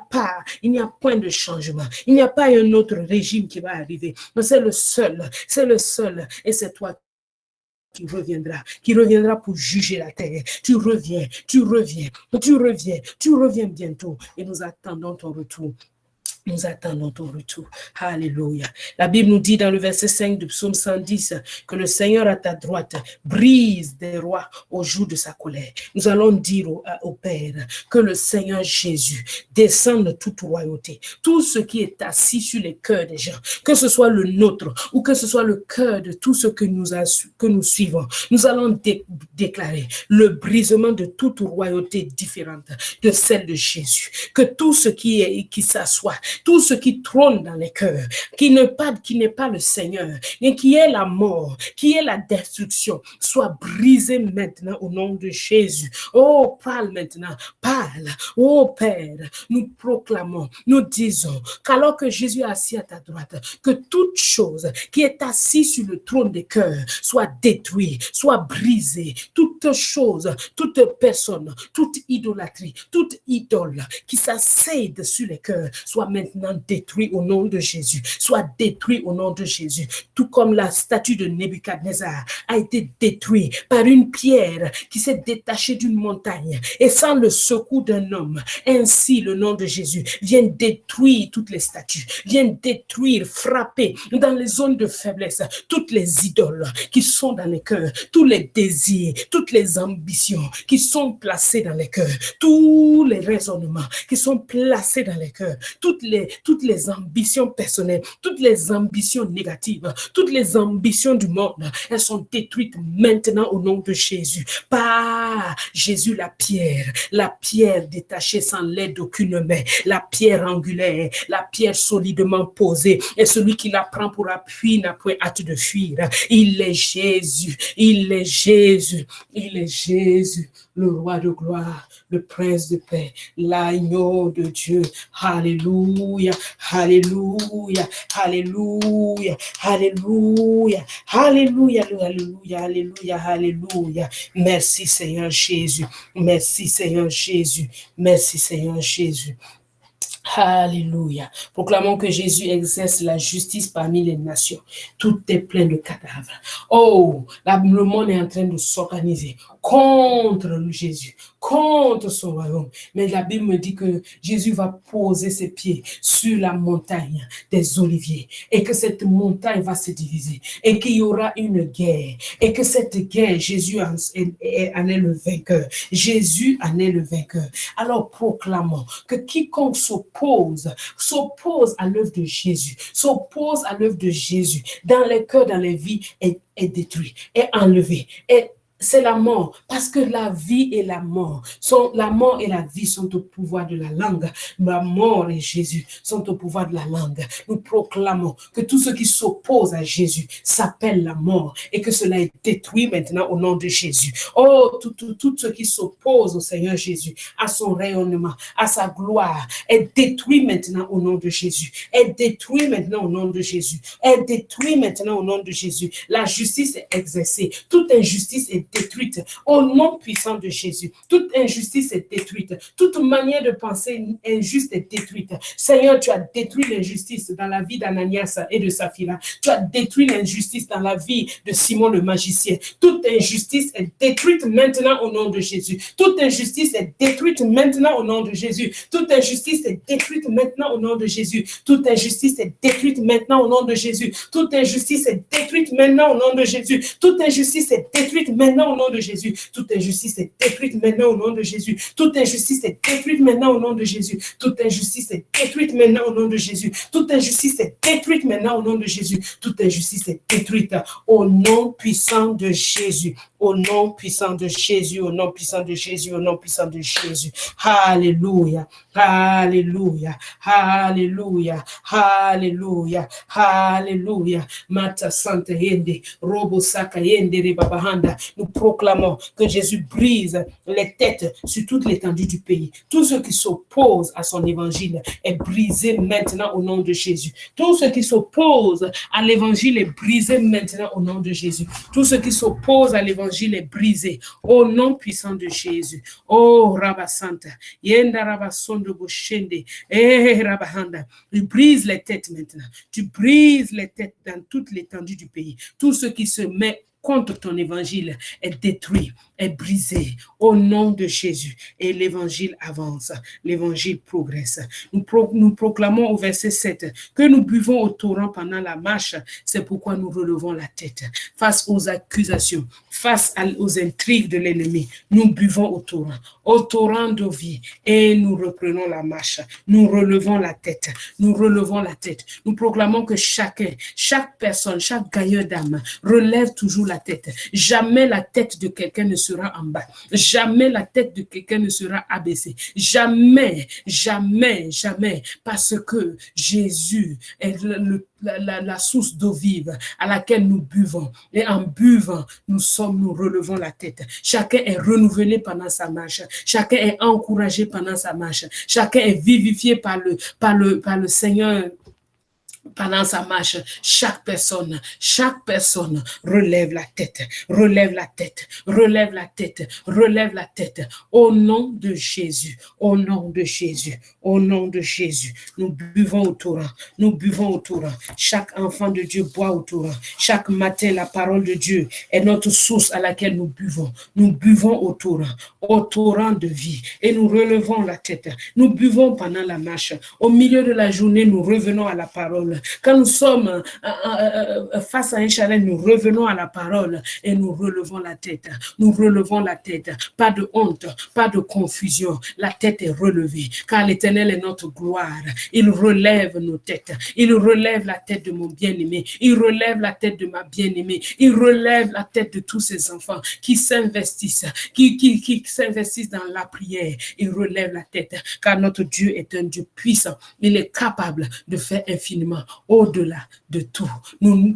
point de changement. Il n'y a pas un autre régime qui va arriver. Mais c'est le seul, et c'est toi qui reviendra pour juger la terre. Tu reviens bientôt et nous attendons ton retour. Nous attendons ton retour. Alléluia. La Bible nous dit dans le verset 5 du psaume 110 que le Seigneur à ta droite brise des rois au jour de sa colère. Nous allons dire au Père que le Seigneur Jésus descende de toute royauté. Tout ce qui est assis sur les cœurs des gens, que ce soit le nôtre ou que ce soit le cœur de tous ceux que nous suivons, nous allons déclarer le brisement de toute royauté différente de celle de Jésus. Que tout ce qui s'assoit, tout ce qui trône dans les cœurs, qui n'est pas le Seigneur, mais qui est la mort, qui est la destruction, soit brisé maintenant au nom de Jésus. Oh, parle maintenant, parle. Oh Père, nous proclamons, nous disons qu'alors que Jésus est assis à ta droite, que toute chose qui est assise sur le trône des cœurs soit détruite, soit brisée. Toute chose, toute personne, toute idolâtrie, toute idole qui s'assède sur les cœurs soit maintenant détruit au nom de Jésus, soit détruit au nom de Jésus, tout comme la statue de Nebuchadnezzar a été détruite par une pierre qui s'est détachée d'une montagne et sans le secours d'un homme. Ainsi, le nom de Jésus vient détruire toutes les statues, vient détruire, frapper dans les zones de faiblesse toutes les idoles qui sont dans les cœurs, tous les désirs, toutes les ambitions qui sont placées dans les cœurs, tous les raisonnements qui sont placés dans les cœurs, toutes les ambitions personnelles, toutes les ambitions négatives, toutes les ambitions du monde, elles sont détruites maintenant au nom de Jésus. Par Jésus, la pierre détachée sans l'aide d'aucune main, la pierre angulaire, la pierre solidement posée, et celui qui la prend pour appui n'a point hâte de fuir. Il est Jésus, il est Jésus, il est Jésus, le roi de gloire, le prince de paix, l'agneau de Dieu. Alléluia, alléluia, alléluia, alléluia, alléluia, alléluia, alléluia, alléluia. Merci Seigneur Jésus, merci Seigneur Jésus, merci Seigneur Jésus. Alléluia. Proclamons que Jésus exerce la justice parmi les nations. Tout est plein de cadavres. Oh, le monde est en train de s'organiser contre Jésus, contre son royaume. Mais la Bible me dit que Jésus va poser ses pieds sur la montagne des Oliviers et que cette montagne va se diviser et qu'il y aura une guerre et que cette guerre, Jésus en est le vainqueur. Jésus en est le vainqueur. Alors proclamons que quiconque s'oppose à l'œuvre de Jésus, s'oppose à l'œuvre de Jésus dans les cœurs, dans les vies, est détruit, est enlevé, c'est la mort, parce que la vie et la mort et la vie sont au pouvoir de la langue. La mort et Jésus sont au pouvoir de la langue. Nous proclamons que tout ce qui s'oppose à Jésus s'appelle la mort et que cela est détruit maintenant au nom de Jésus. Oh, tout ce qui s'oppose au Seigneur Jésus, à son rayonnement, à sa gloire, est détruit maintenant au nom de Jésus. Est détruit maintenant au nom de Jésus. Est détruit maintenant au nom de Jésus. La justice est exercée. Toute injustice est détruite au nom puissant de Jésus. Toute injustice est détruite. Toute manière de penser injuste est détruite. Seigneur, tu as détruit l'injustice dans la vie d'Ananias et de Saphira. Tu as détruit l'injustice dans la vie de Simon le magicien. Toute injustice est détruite maintenant au nom de Jésus. Toute injustice est détruite maintenant au nom de Jésus. Toute injustice est détruite maintenant au nom de Jésus. Toute injustice est détruite maintenant au nom de Jésus. Toute injustice est détruite maintenant au nom de Jésus. Toute injustice est détruite maintenant au nom de Jésus. Toute injustice est détruite maintenant au nom de Jésus. Toute injustice est détruite maintenant au nom de Jésus. Toute injustice est détruite maintenant au nom de Jésus. Toute injustice est détruite maintenant au nom de Jésus. Toute injustice est détruite au nom puissant de Jésus. au nom puissant de Jésus, au nom puissant de Jésus, au nom puissant de Jésus. Alléluia, alléluia, alléluia, alléluia, alléluia. Mata Santa Yende, Robo Saka Yende Rebabahanda. Nous proclamons que Jésus brise les têtes sur toute l'étendue du pays. Tout ce qui s'oppose à son évangile est brisé maintenant au nom de Jésus. Tout ce qui s'oppose à l'évangile est brisé maintenant au nom de Jésus. Tout ce qui s'oppose à l'évangile est brisé au nom puissant de Jésus. Oh Rabasanta, Yenda Rabasondo Boshende, Rabahanda. Tu brises les têtes maintenant. Tu brises les têtes dans toute l'étendue du pays. Tout ce qui se met contre ton évangile est détruit, est brisé au nom de Jésus. Et l'évangile avance, l'évangile progresse. Nous proclamons au verset 7 que nous buvons au torrent pendant la marche. C'est pourquoi nous relevons la tête. Face aux accusations, face aux intrigues de l'ennemi, nous buvons au torrent de vie et nous reprenons la marche. Nous relevons la tête. Nous relevons la tête. Nous proclamons que chaque personne, chaque gailleur d'âme relève toujours la tête. Jamais la tête de quelqu'un ne sera en bas. Jamais la tête de quelqu'un ne sera abaissée. Jamais, jamais, jamais. Parce que Jésus est la source d'eau vive à laquelle nous buvons. Et en buvant, nous relevons la tête. Chacun est renouvelé pendant sa marche. Chacun est encouragé pendant sa marche. Chacun est vivifié par le Seigneur pendant sa marche. Chaque personne relève la tête, relève la tête, relève la tête, relève la tête. Au nom de Jésus, au nom de Jésus, au nom de Jésus, nous buvons au torrent, nous buvons au torrent. Chaque enfant de Dieu boit au torrent. Chaque matin, la parole de Dieu est notre source à laquelle nous buvons. Nous buvons au torrent de vie et nous relevons la tête. Nous buvons pendant la marche. Au milieu de la journée, nous revenons à la parole. Quand nous sommes face à un challenge, nous revenons à la parole et nous relevons la tête. Nous relevons la tête. Pas de honte, pas de confusion. La tête est relevée car l'Éternel est notre gloire. Il relève nos têtes. Il relève la tête de mon bien-aimé. Il relève la tête de ma bien-aimée. Il relève la tête de tous ces enfants qui s'investissent, qui s'investissent dans la prière. Il relève la tête car notre Dieu est un Dieu puissant. Il est capable de faire infiniment au-delà de tout.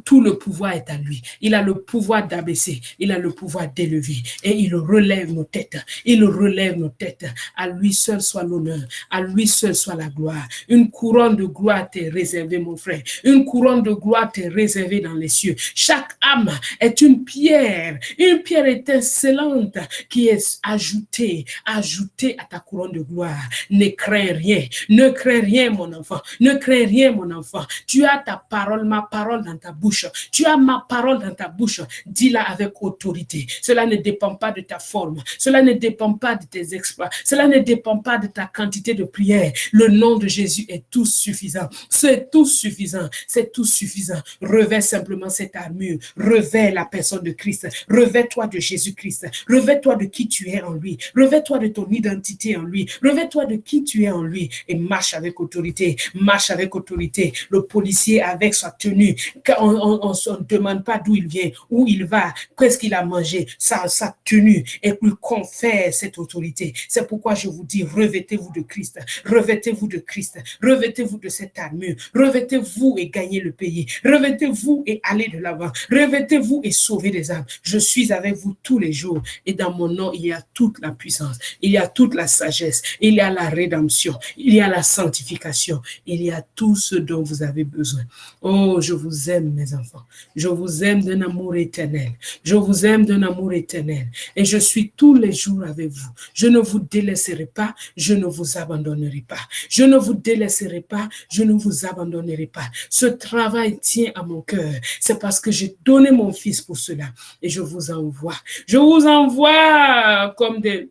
Tout le pouvoir est à lui. Il a le pouvoir d'abaisser. Il a le pouvoir d'élever. Et il relève nos têtes. Il relève nos têtes. À lui seul soit l'honneur. À lui seul soit la gloire. Une couronne de gloire t'est réservée, mon frère. Une couronne de gloire t'est réservée dans les cieux. Chaque âme est une pierre étincelante qui est ajoutée à ta couronne de gloire. Ne crains rien, mon enfant. Ne crains rien, mon enfant. Tu as ta parole, ma parole dans ta bouche. Tu as ma parole dans ta bouche. Dis-la avec autorité. Cela ne dépend pas de ta forme. Cela ne dépend pas de tes exploits. Cela ne dépend pas de ta quantité de prière. Le nom de Jésus est tout suffisant. C'est tout suffisant. C'est tout suffisant. Revêt simplement cette armure. Revêt la personne de Christ. Revêt-toi de Jésus-Christ. Revêt-toi de qui tu es en lui. Revêt-toi de ton identité en lui. Revêt-toi de qui tu es en lui et marche avec autorité. Marche avec autorité. Le policier avec sa tenue, on ne demande pas d'où il vient, où il va, qu'est-ce qu'il a mangé, sa tenue, et lui confère cette autorité. C'est pourquoi je vous dis, revêtez-vous de Christ, revêtez-vous de Christ, revêtez-vous de cette armure, revêtez-vous et gagnez le pays, revêtez-vous et allez de l'avant, revêtez-vous et sauvez des âmes. Je suis avec vous tous les jours et dans mon nom, il y a toute la puissance, il y a toute la sagesse, il y a la rédemption, il y a la sanctification, il y a tout ce dont vous avez besoin. Oh, je vous aime, mes enfants. Je vous aime d'un amour éternel. Je vous aime d'un amour éternel. Et je suis tous les jours avec vous. Je ne vous délaisserai pas. Je ne vous abandonnerai pas. Je ne vous délaisserai pas. Je ne vous abandonnerai pas. Ce travail tient à mon cœur. C'est parce que j'ai donné mon fils pour cela. Et je vous envoie. Je vous envoie comme des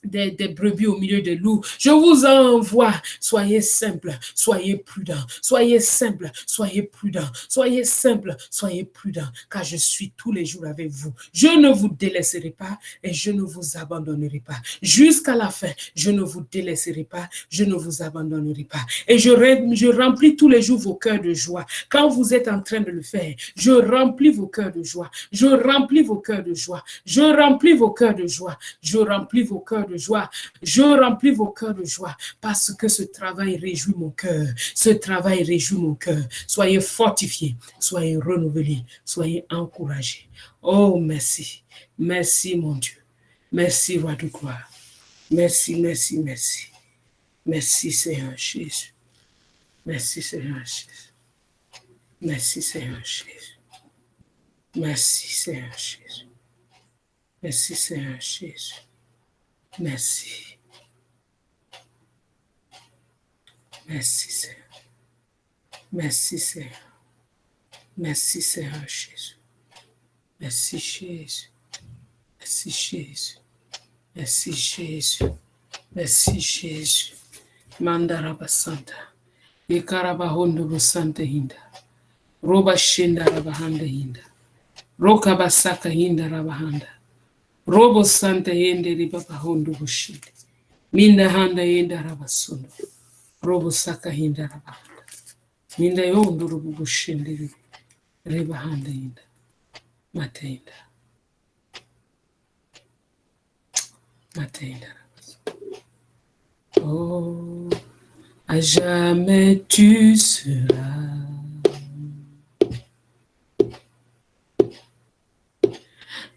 des brebis au milieu des loups. Je vous envoie. Soyez simple, soyez prudent, soyez simple, soyez prudent, soyez simple, soyez prudent, car je suis tous les jours avec vous. Je ne vous délaisserai pas et je ne vous abandonnerai pas. Jusqu'à la fin, je ne vous délaisserai pas, je ne vous abandonnerai pas. Et je remplis tous les jours vos cœurs de joie. Quand vous êtes en train de le faire, je remplis vos cœurs de joie. Je remplis vos cœurs de joie. Je remplis vos cœurs de joie. Je remplis vos cœurs de joie. Je remplis vos cœurs de joie parce que ce travail réjouit mon cœur. Ce travail réjouit mon cœur. Soyez fortifiés, soyez renouvelés, soyez encouragés. Oh, merci. Merci, mon Dieu. Merci, roi de gloire. Merci, merci, merci. Merci, Seigneur Jésus. Merci, Seigneur Jésus. Merci, Seigneur Jésus. Merci, Seigneur Jésus. Merci, Seigneur Jésus. Merci. Merci, Seigneur. Merci, Seigneur. Merci, Seigneur Jésus. Merci, Jésus. Merci, Jésus. Merci, Jésus. Merci, Jésus. Mandaraba Santa. Ikarabahondo Busanta Hinda. Roba Shinda Rabahanda Hinda. Roka Basaka Hinda Rabahanda. Robo Santa Yende Ribabahondo Bushinde. Minda Handa Yenda Rabasundo. Robo Saka Hinda Rabahanda. Minda Yondo Rubu Bushinde Ribahanda Hinda. Matenda. Matenda. Oh, à jamais tu seras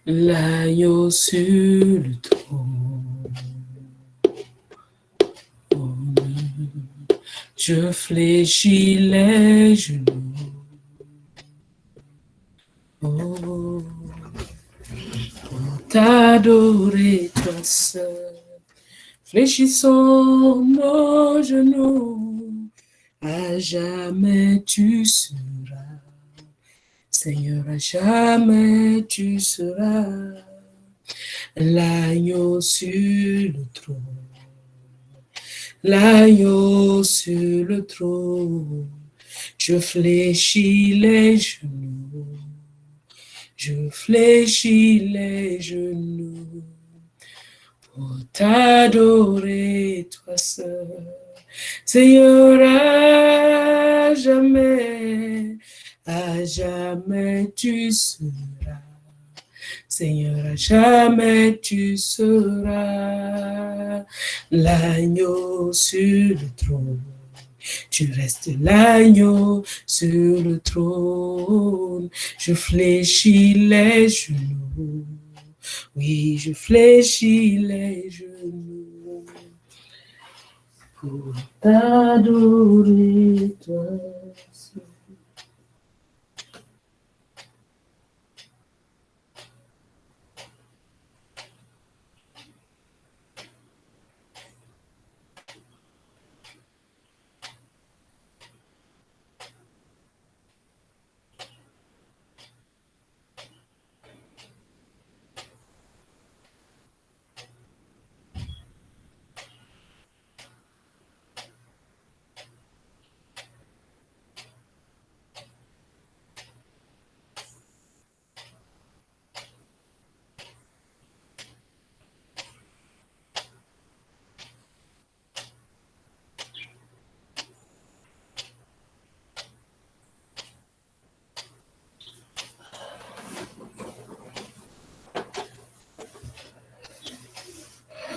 l'agneau sur le trône. Oh, je fléchis les genoux. Oh, pour t'adorer toi seul. Fléchissons nos genoux, à jamais tu seras. Seigneur, à jamais tu seras l'agneau sur le trône. L'agneau sur le trône, je fléchis les genoux, je fléchis les genoux. Pour t'adorer, toi seul, Seigneur, à jamais tu seras. Seigneur, à jamais tu seras l'agneau sur le trône. Tu restes l'agneau sur le trône. Je fléchis les genoux. Oui, je fléchis les genoux pour t'adorer, toi seul.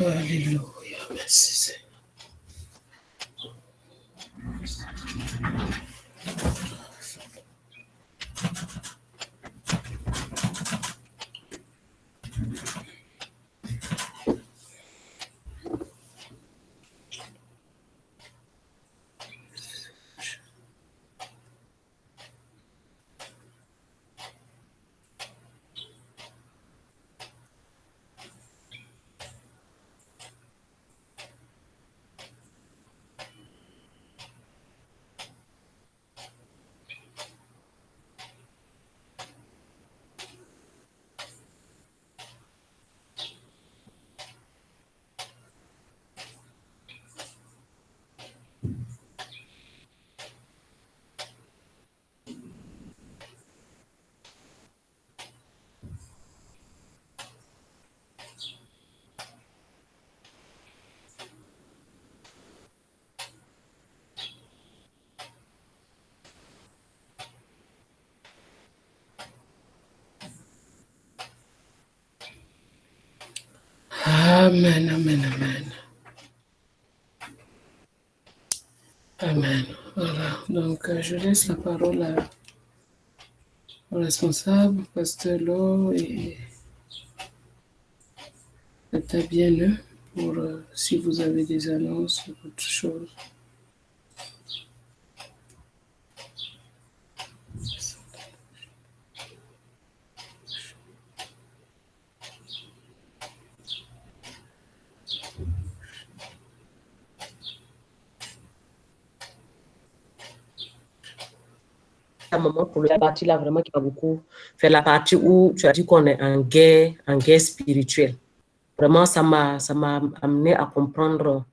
Alléluia, merci Seigneur. Amen, amen, amen. Amen. Voilà, donc je laisse la parole au responsable, Pasteur Lo et Tata Bien pour si vous avez des annonces ou autre chose. Un moment pour la partie là vraiment qui va beaucoup faire la partie où tu as dit qu'on est en guerre spirituelle. Vraiment, ça m'a amené à comprendre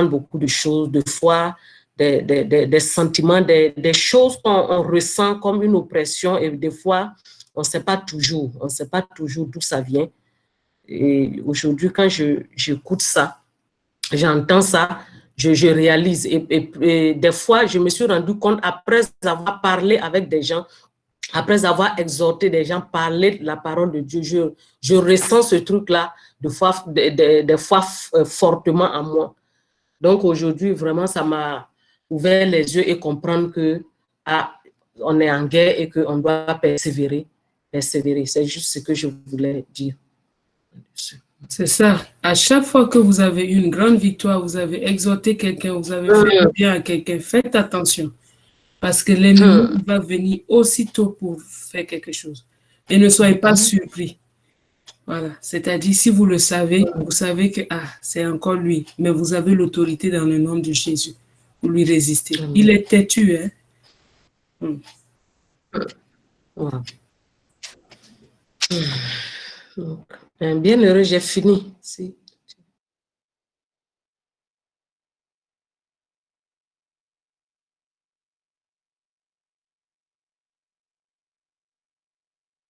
beaucoup de choses, de foi, des sentiments, des choses qu'on ressent comme une oppression et des fois, on ne sait pas toujours d'où ça vient. Et aujourd'hui, quand j'écoute ça, j'entends ça, je réalise. Et des fois, je me suis rendu compte, après avoir parlé avec des gens, après avoir exhorté des gens, parler de la parole de Dieu, je ressens ce truc-là des fois fortement en moi. Donc aujourd'hui, vraiment, ça m'a ouvert les yeux et comprendre que on est en guerre et qu'on doit persévérer. C'est juste ce que je voulais dire. C'est ça. À chaque fois que vous avez eu une grande victoire, vous avez exhorté quelqu'un, vous avez fait du bien à quelqu'un, faites attention. Parce que l'ennemi va venir aussitôt pour faire quelque chose. Et ne soyez pas surpris. Voilà. C'est-à-dire, si vous le savez, vous savez que c'est encore lui. Mais vous avez l'autorité dans le nom de Jésus. Vous lui résistez. Il est têtu, hein. Wow. Bien heureux, j'ai fini. Si.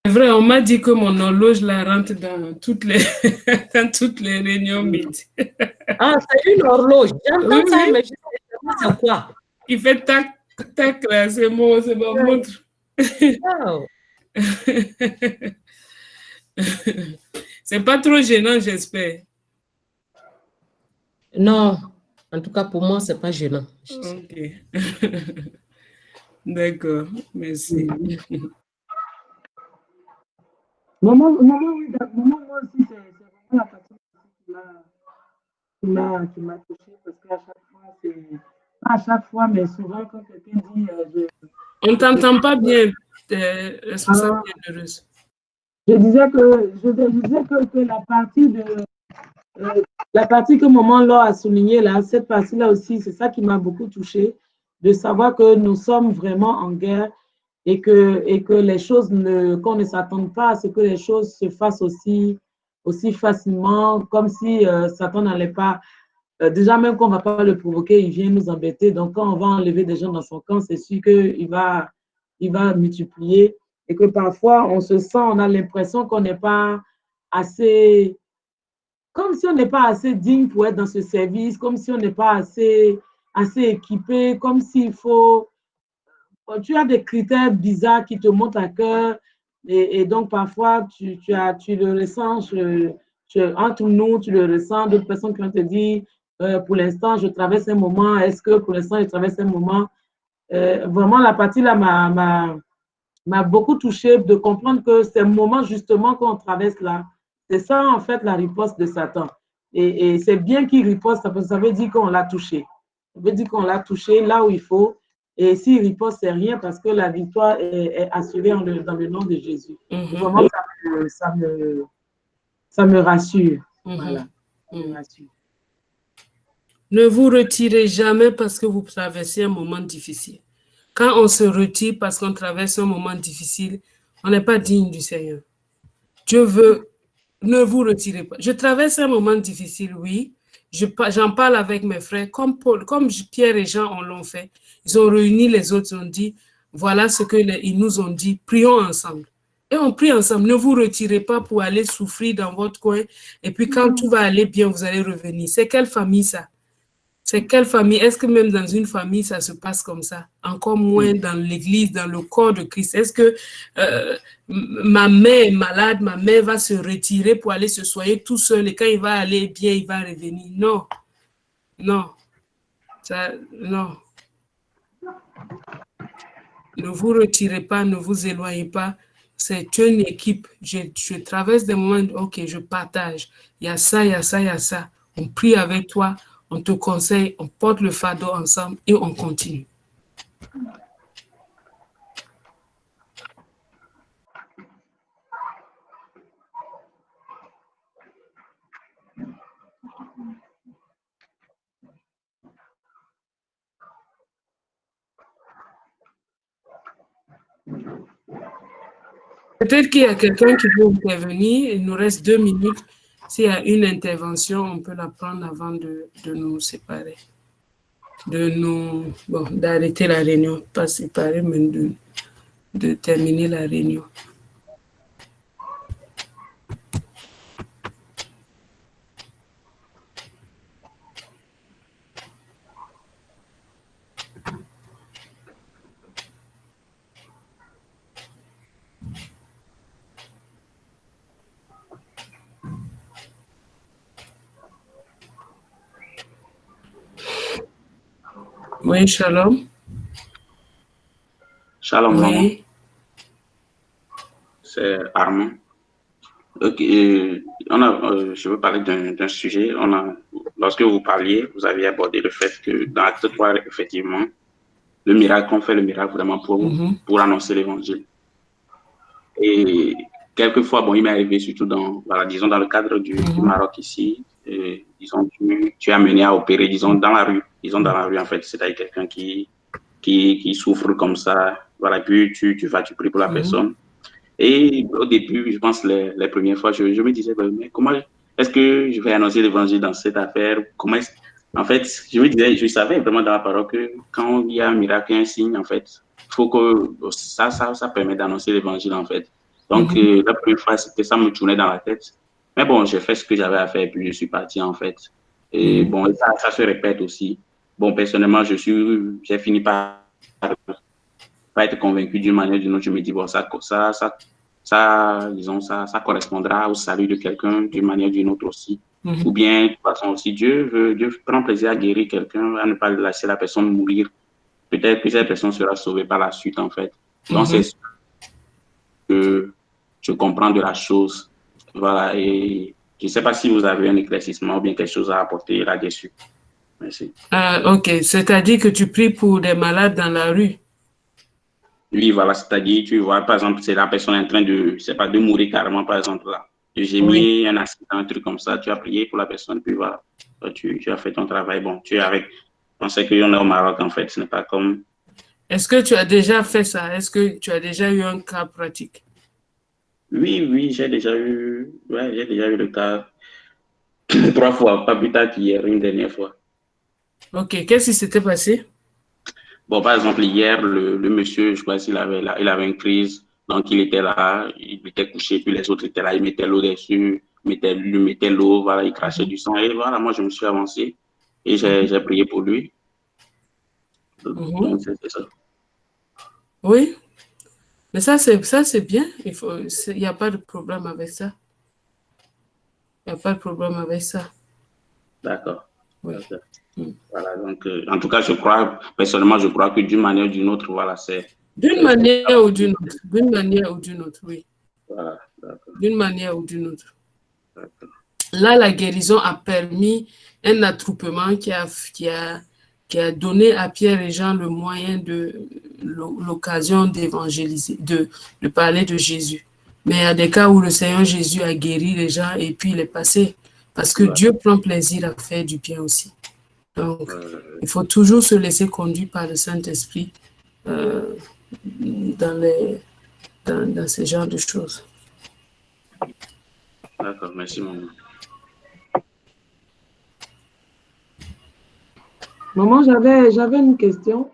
C'est vrai, on m'a dit que mon horloge la rentre dans toutes les, dans toutes les réunions midi. Ah, c'est une horloge. J'entends ça, mais je sais pas c'est quoi. Il fait tac, tac, là, c'est ma montre. Wow. C'est pas trop gênant, j'espère. Non, en tout cas, pour moi, c'est pas gênant. Ok. D'accord, merci. Maman, moi aussi, c'est vraiment la partie qui m'a touchée parce qu'à chaque fois, pas à chaque fois, mais souvent quand quelqu'un dit on ne t'entend pas bien, responsable bienheureuse. Je disais que la partie que maman Laure a soulignée là, cette partie-là aussi, c'est ça qui m'a beaucoup touchée, de savoir que nous sommes vraiment en guerre et que les choses qu'on ne s'attende pas à ce que les choses se fassent aussi facilement, comme si Satan n'allait pas, déjà même qu'on ne va pas le provoquer, il vient nous embêter. Donc quand on va enlever des gens dans son camp, c'est sûr qu'il va multiplier et que parfois on se sent, on a l'impression qu'on n'est pas assez, comme si on n'est pas assez digne pour être dans ce service, comme si on n'est pas assez équipé, comme s'il faut, tu as des critères bizarres qui te montent à cœur et donc parfois tu le ressens, entre nous, tu le ressens, d'autres personnes qui vont te dire, pour l'instant, je traverse un moment, est-ce que pour l'instant, je traverse un moment? Vraiment, la partie là m'a beaucoup touchée de comprendre que c'est le moment justement qu'on traverse là. C'est ça, en fait, la riposte de Satan. Et c'est bien qu'il riposte, parce que ça veut dire qu'on l'a touché. Ça veut dire qu'on l'a touché là où il faut. Et s'il riposte, c'est rien parce que la victoire est assurée dans le nom de Jésus. Vraiment, ça me rassure. Voilà. Ça me rassure. Ne vous retirez jamais parce que vous traversez un moment difficile. Quand on se retire parce qu'on traverse un moment difficile, on n'est pas digne du Seigneur. Dieu veut, ne vous retirez pas. Je traverse un moment difficile, oui. J'en parle avec mes frères, comme Pierre et Jean l'ont fait. Ils ont réuni les autres, ils ont dit, voilà ce qu'ils nous ont dit, prions ensemble. Et on prie ensemble, ne vous retirez pas pour aller souffrir dans votre coin. Et puis quand tout va aller bien, vous allez revenir. C'est quelle famille ça? C'est quelle famille? Est-ce que même dans une famille, ça se passe comme ça? Encore moins dans l'église, dans le corps de Christ. Est-ce que ma mère est malade, ma mère va se retirer pour aller se soigner tout seul et quand il va aller bien, il va revenir? Non, non, ça, non. Ne vous retirez pas, ne vous éloignez pas. C'est une équipe. Je traverse des moments, ok, je partage. Il y a ça, il y a ça, il y a ça. On prie avec toi, on te conseille, on porte le fardeau ensemble et on continue. Peut-être qu'il y a quelqu'un qui veut intervenir. Il nous reste 2 minutes. S'il y a une intervention, on peut la prendre avant de nous séparer. D'arrêter la réunion. Pas séparer, mais de terminer la réunion. Oui, shalom. Shalom, maman. Oui. C'est Armand. Ok, je veux parler d'un sujet. Lorsque vous parliez, vous aviez abordé le fait que dans l'acte 3, effectivement, le miracle, on fait le miracle vraiment pour annoncer l'évangile. Et quelquefois, bon, il m'est arrivé surtout disons, dans le cadre du Maroc ici, disons, tu es amené à opérer, disons, dans la rue, en fait, c'est-à-dire quelqu'un qui souffre comme ça, voilà, puis tu pries pour la personne. Et au début, je pense, les premières fois, je me disais, mais comment est-ce que je vais annoncer l'évangile dans cette affaire? En fait, je me disais, je savais vraiment dans la parole que quand il y a un miracle, un signe, en fait, il faut que ça permet d'annoncer l'évangile, en fait. Donc, la première fois, ça me tournait dans la tête. Mais bon, j'ai fait ce que j'avais à faire et puis je suis parti, en fait. Et bon, ça se répète aussi. Bon, personnellement, j'ai fini par être convaincu d'une manière ou d'une autre. Je me dis, bon, ça correspondra au salut de quelqu'un d'une manière ou d'une autre aussi. Ou bien, de toute façon aussi, Dieu prend plaisir à guérir quelqu'un, à ne pas laisser la personne mourir. Peut-être que cette personne sera sauvée par la suite, en fait. Donc, c'est ce que je comprends de la chose. Voilà, et je ne sais pas si vous avez un éclaircissement ou bien quelque chose à apporter là-dessus. Merci. Ok, c'est-à-dire que tu pries pour des malades dans la rue? Oui, voilà, c'est-à-dire, tu vois, par exemple, c'est la personne en train de mourir carrément, par exemple, là. J'ai mis un accident, un truc comme ça, tu as prié pour la personne, puis voilà, tu as fait ton travail. Bon, tu es avec. On sait qu'on est au Maroc, en fait, ce n'est pas comme. Est-ce que tu as déjà fait ça? Est-ce que tu as déjà eu un cas pratique? Oui, j'ai déjà eu le cas 3 fois, pas plus tard qu'hier, une dernière fois. Ok, qu'est-ce qui s'était passé? Bon, par exemple, hier, le monsieur, je crois qu'il il avait une crise. Donc, il était là, il était couché, puis les autres étaient là, ils mettaient l'eau dessus, lui mettaient l'eau, voilà, il crachait du sang. Et voilà, moi, je me suis avancé et j'ai prié pour lui. Donc, c'est ça. Oui, mais ça, c'est bien. Il n'y a pas de problème avec ça. Il n'y a pas de problème avec ça. D'accord. Oui. Voilà, donc, en tout cas, personnellement, je crois que d'une manière ou d'une autre, voilà, c'est. D'une manière ou d'une autre. D'une manière ou d'une autre, oui. Voilà, d'accord. D'une manière ou d'une autre. Là, la guérison a permis un attroupement qui a donné à Pierre et Jean le moyen l'occasion d'évangéliser, de parler de Jésus. Mais il y a des cas où le Seigneur Jésus a guéri les gens et puis il est passé. Parce que Dieu prend plaisir à faire du bien aussi. Donc, il faut toujours se laisser conduire par le Saint-Esprit dans ce genre de choses. D'accord, merci, maman. Maman, j'avais une question.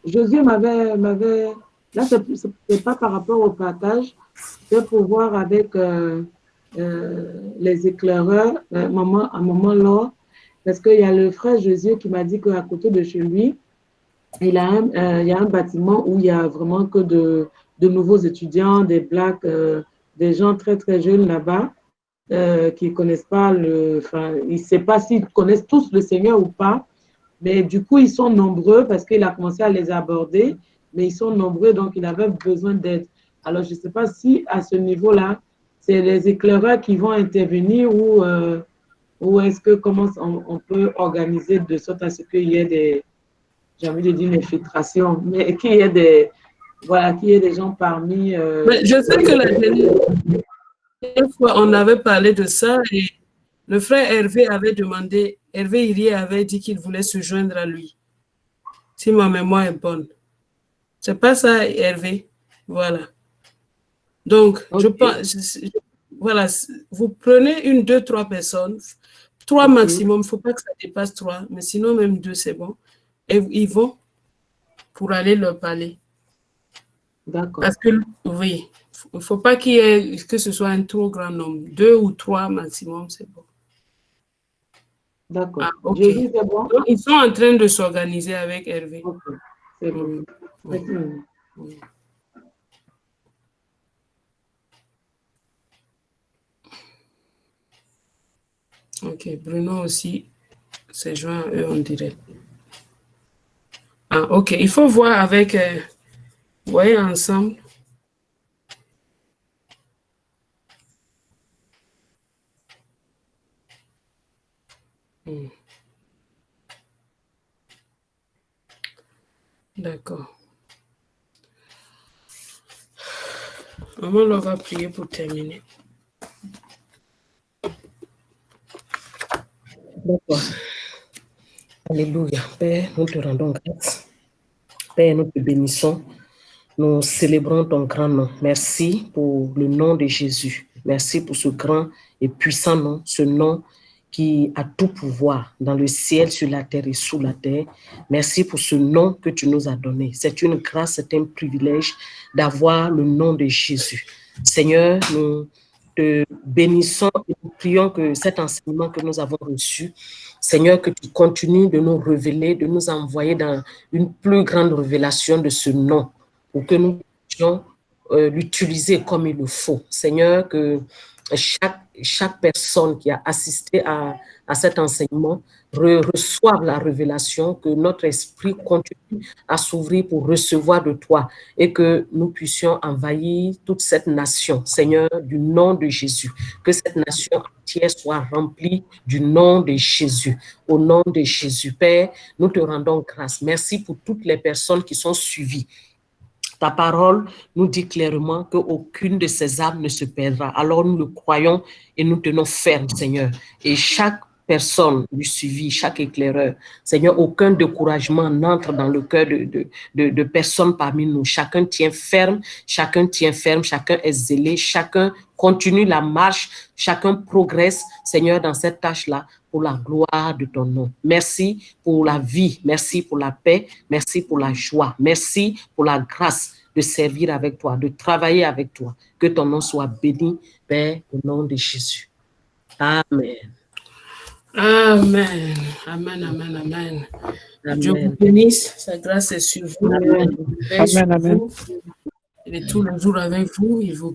Josué m'avait... Là, ce n'est pas par rapport au partage. C'est pour voir avec les éclaireurs, à un moment là, Parce qu'il y a le frère Jésus qui m'a dit qu'à côté de chez lui, il y a un bâtiment où il y a vraiment que de nouveaux étudiants, des blacks, des gens très, très jeunes là-bas qui ne connaissent pas il ne sait pas s'ils connaissent tous le Seigneur ou pas, mais du coup, ils sont nombreux parce qu'il a commencé à les aborder, mais ils sont nombreux, donc il avait besoin d'aide. Alors, je ne sais pas si à ce niveau-là, c'est les éclaireurs qui vont intervenir ou est-ce que comment on peut organiser de sorte à ce qu'il y ait des, j'ai envie de dire une infiltration, mais qu'il y ait des, voilà, qu'il y ait des gens parmi. Mais je sais que la dernière fois, on avait parlé de ça et le frère Hervé avait demandé, Hervé Irié avait dit qu'il voulait se joindre à lui, si ma mémoire est bonne. C'est pas ça, Hervé? Voilà. Donc, Okay. je pense, voilà, vous prenez 1, 2, 3 personnes, 3 Okay. maximum, il ne faut pas que ça dépasse 3, mais sinon même 2, c'est bon. Et ils vont pour aller leur parler. D'accord. Parce que, oui, il ne faut pas qu'il y ait, que ce soit un trop grand nombre. 2 ou 3 maximum, c'est bon. D'accord. Ah, ok. Jésus, c'est bon? Donc, ils sont en train de s'organiser avec Hervé. Ok, c'est bon. Ok, Bruno aussi s'est joint à eux en direct. Ah, ok, il faut voir avec, vous voyez, ensemble. D'accord. Maman, on va prier pour terminer. D'accord. Alléluia. Père, nous te rendons grâce. Père, nous te bénissons. Nous célébrons ton grand nom. Merci pour le nom de Jésus. Merci pour ce grand et puissant nom, ce nom qui a tout pouvoir dans le ciel, sur la terre et sous la terre. Merci pour ce nom que tu nous as donné. C'est une grâce, c'est un privilège d'avoir le nom de Jésus. Seigneur, nous te bénissons et nous prions que cet enseignement que nous avons reçu, Seigneur, que tu continues de nous révéler, de nous envoyer dans une plus grande révélation de ce nom, pour que nous puissions l'utiliser comme il le faut. Seigneur, que chaque personne qui a assisté à cet enseignement reçoive la révélation, que notre esprit continue à s'ouvrir pour recevoir de toi et que nous puissions envahir toute cette nation, Seigneur, du nom de Jésus. Que cette nation entière soit remplie du nom de Jésus. Au nom de Jésus, Père, nous te rendons grâce. Merci pour toutes les personnes qui sont suivies. Ta parole nous dit clairement qu'aucune de ces âmes ne se perdra. Alors nous le croyons et nous tenons ferme, Seigneur. Et chaque personne du suivi, chaque éclaireur, Seigneur, aucun découragement n'entre dans le cœur de personnes parmi nous. Chacun tient ferme, chacun est zélé, chacun continue la marche, chacun progresse, Seigneur, dans cette tâche-là, pour la gloire de ton nom. Merci pour la vie, merci pour la paix, merci pour la joie, merci pour la grâce de servir avec toi, de travailler avec toi. Que ton nom soit béni, Père, au nom de Jésus. Amen. Amen. Amen, amen, amen. Dieu vous bénisse, sa grâce est sur vous. Amen. Amen. Amen. Il est tous les jours avec vous. Il vous